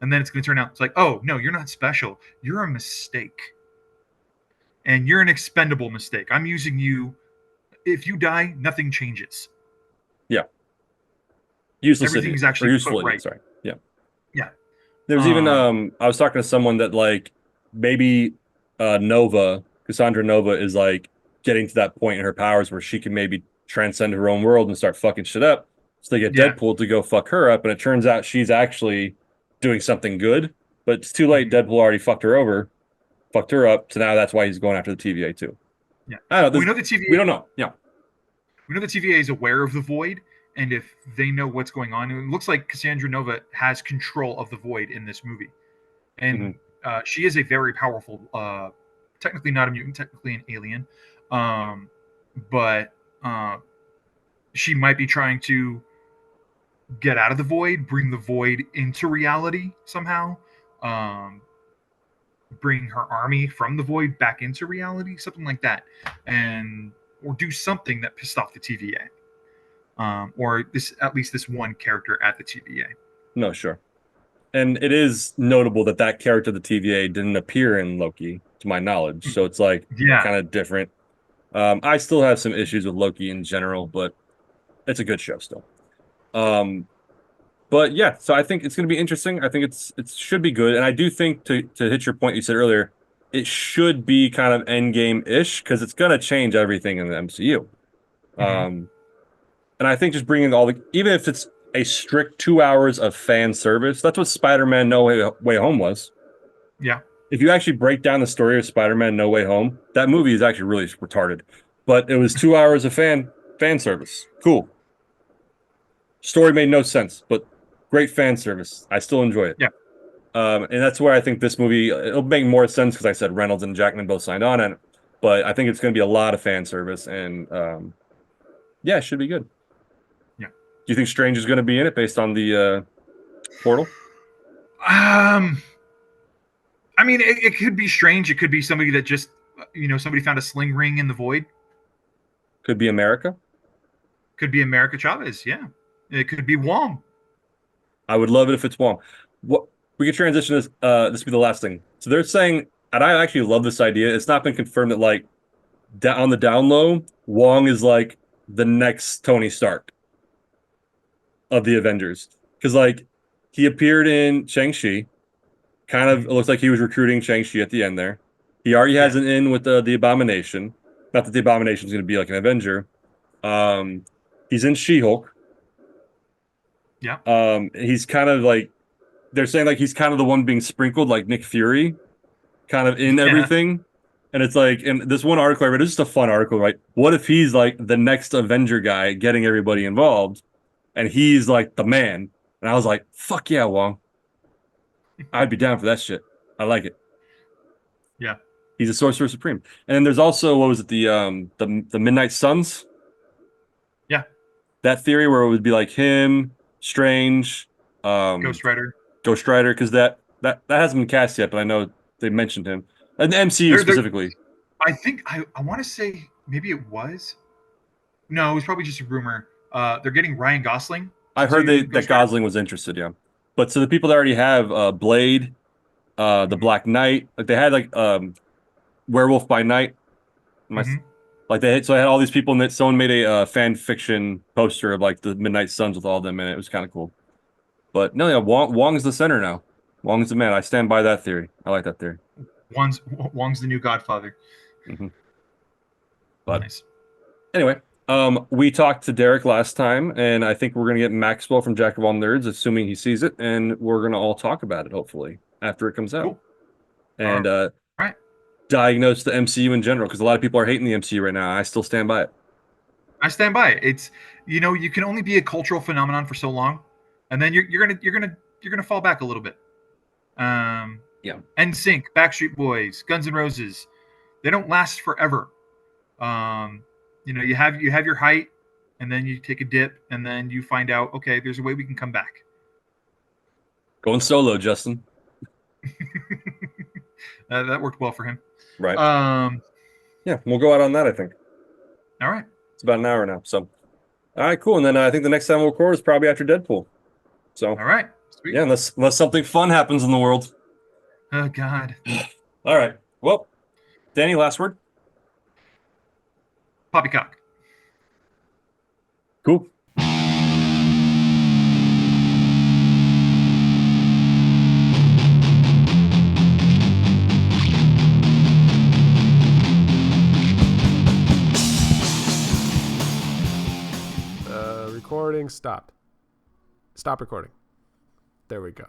And then it's going to turn out, it's like, oh, no, you're not special. You're a mistake. And you're an expendable mistake. I'm using you. If you die, nothing changes. Yeah. Useless Everything idiot. is actually Or useful put idiot, right. sorry. Yeah. Yeah. There was even I was talking to someone that like maybe Cassandra Nova is like getting to that point in her powers where she can maybe transcend her own world and start fucking shit up. So they get Deadpool to go fuck her up, and it turns out she's actually doing something good, but it's too late. Deadpool already fucked her up, so now that's why he's going after the TVA too. Yeah. I don't know. We know the TVA. We don't know. Yeah. We know the TVA is aware of the void, and if they know what's going on, it looks like Cassandra Nova has control of the void in this movie, and she is a very powerful, technically not a mutant, technically an alien, but she might be trying to get out of the void, bring the void into reality somehow, bring her army from the void back into reality, something like that, or do something that pissed off the TVA. Or at least this one character at the TVA. No, sure. And it is notable that character, the TVA, didn't appear in Loki, to my knowledge. So it's like kind of different. I still have some issues with Loki in general, but it's a good show still. But yeah, so I think it's going to be interesting. I think it should be good, and I do think to hit your point you said earlier, it should be kind of endgame-ish because it's going to change everything in the MCU. And I think just bringing even if it's a strict 2 hours of fan service, that's what Spider-Man No Way Home was. Yeah. If you actually break down the story of Spider-Man No Way Home, that movie is actually really retarded. But it was 2 hours of fan service. Cool. Story made no sense, but great fan service. I still enjoy it. Yeah. And that's where I think this movie, it'll make more sense because I said Reynolds and Jackman both signed on it. But I think it's going to be a lot of fan service. And yeah, it should be good. Yeah. Do you think Strange is going to be in it based on the portal? I mean, it could be Strange. It could be somebody that just, somebody found a sling ring in the void. Could be America. Could be America Chavez. Yeah. It could be Wong. I would love it if it's Wong. What we could transition this. This would be the last thing. So they're saying, and I actually love this idea. It's not been confirmed that like on the down low, Wong is like the next Tony Stark of the Avengers, because like he appeared in Shang-Chi. Kind of, it looks like he was recruiting Shang-Chi at the end there. He already has an in with the Abomination. Not that the Abomination is going to be like an Avenger. Um, he's in She-Hulk. Yeah. He's kind of like they're saying like he's kind of the one being sprinkled like Nick Fury, kind of in Yeah. everything. And it's like, and this one article I read, it's just a fun article, right? What if he's like the next Avenger guy getting everybody involved, and he's like the man? And I was like, fuck yeah, Wong. I'd be down for that shit. I like it. Yeah. He's a Sorcerer Supreme. And then there's also what was it, the Midnight Suns? Yeah. That theory where it would be like him, Strange, um, Ghost Rider. Ghost Rider, because that hasn't been cast yet, but I know they mentioned him. And the MCU They're specifically. I think I want to say maybe it was. No, it was probably just a rumor. They're getting Ryan Gosling I to heard do that Ghost Rider. Gosling was interested, yeah. But to the people that already have Blade, the Hmm. Black Knight, like they had like Werewolf by Night, my Hmm. like they had, so I had all these people and that someone made a fan fiction poster of like the Midnight Suns with all of them in it. It was kind of cool. But no, yeah, Wong's the center now. Wong's the man. I stand by that theory. I like that theory. Wong's the new Godfather. Hmm. But Nice. anyway, we talked to Derek last time, and I think we're gonna get Maxwell from Jack of All Nerds, assuming he sees it, and we're gonna all talk about it hopefully after it comes out, Cool. and All right. diagnose the MCU in general because a lot of people are hating the MCU right now. I still stand by it. I stand by it. It's you can only be a cultural phenomenon for so long, and then you're gonna fall back a little bit. Um, Yeah. NSYNC, Backstreet Boys, Guns N' Roses, they don't last forever. You have your height, and then you take a dip, and then you find out, okay, there's a way we can come back. Going solo, Justin. That worked well for him. Right. Um, Yeah, we'll go out on that, I think. all right. It's about an hour now. So, all right, cool. And then I think the next time we'll record is probably after Deadpool. So, All right. Sweet. yeah, unless something fun happens in the world. Oh God. All right. Well, Danny, last word. Poppycock. Cool. Recording stopped. Stop recording. There we go.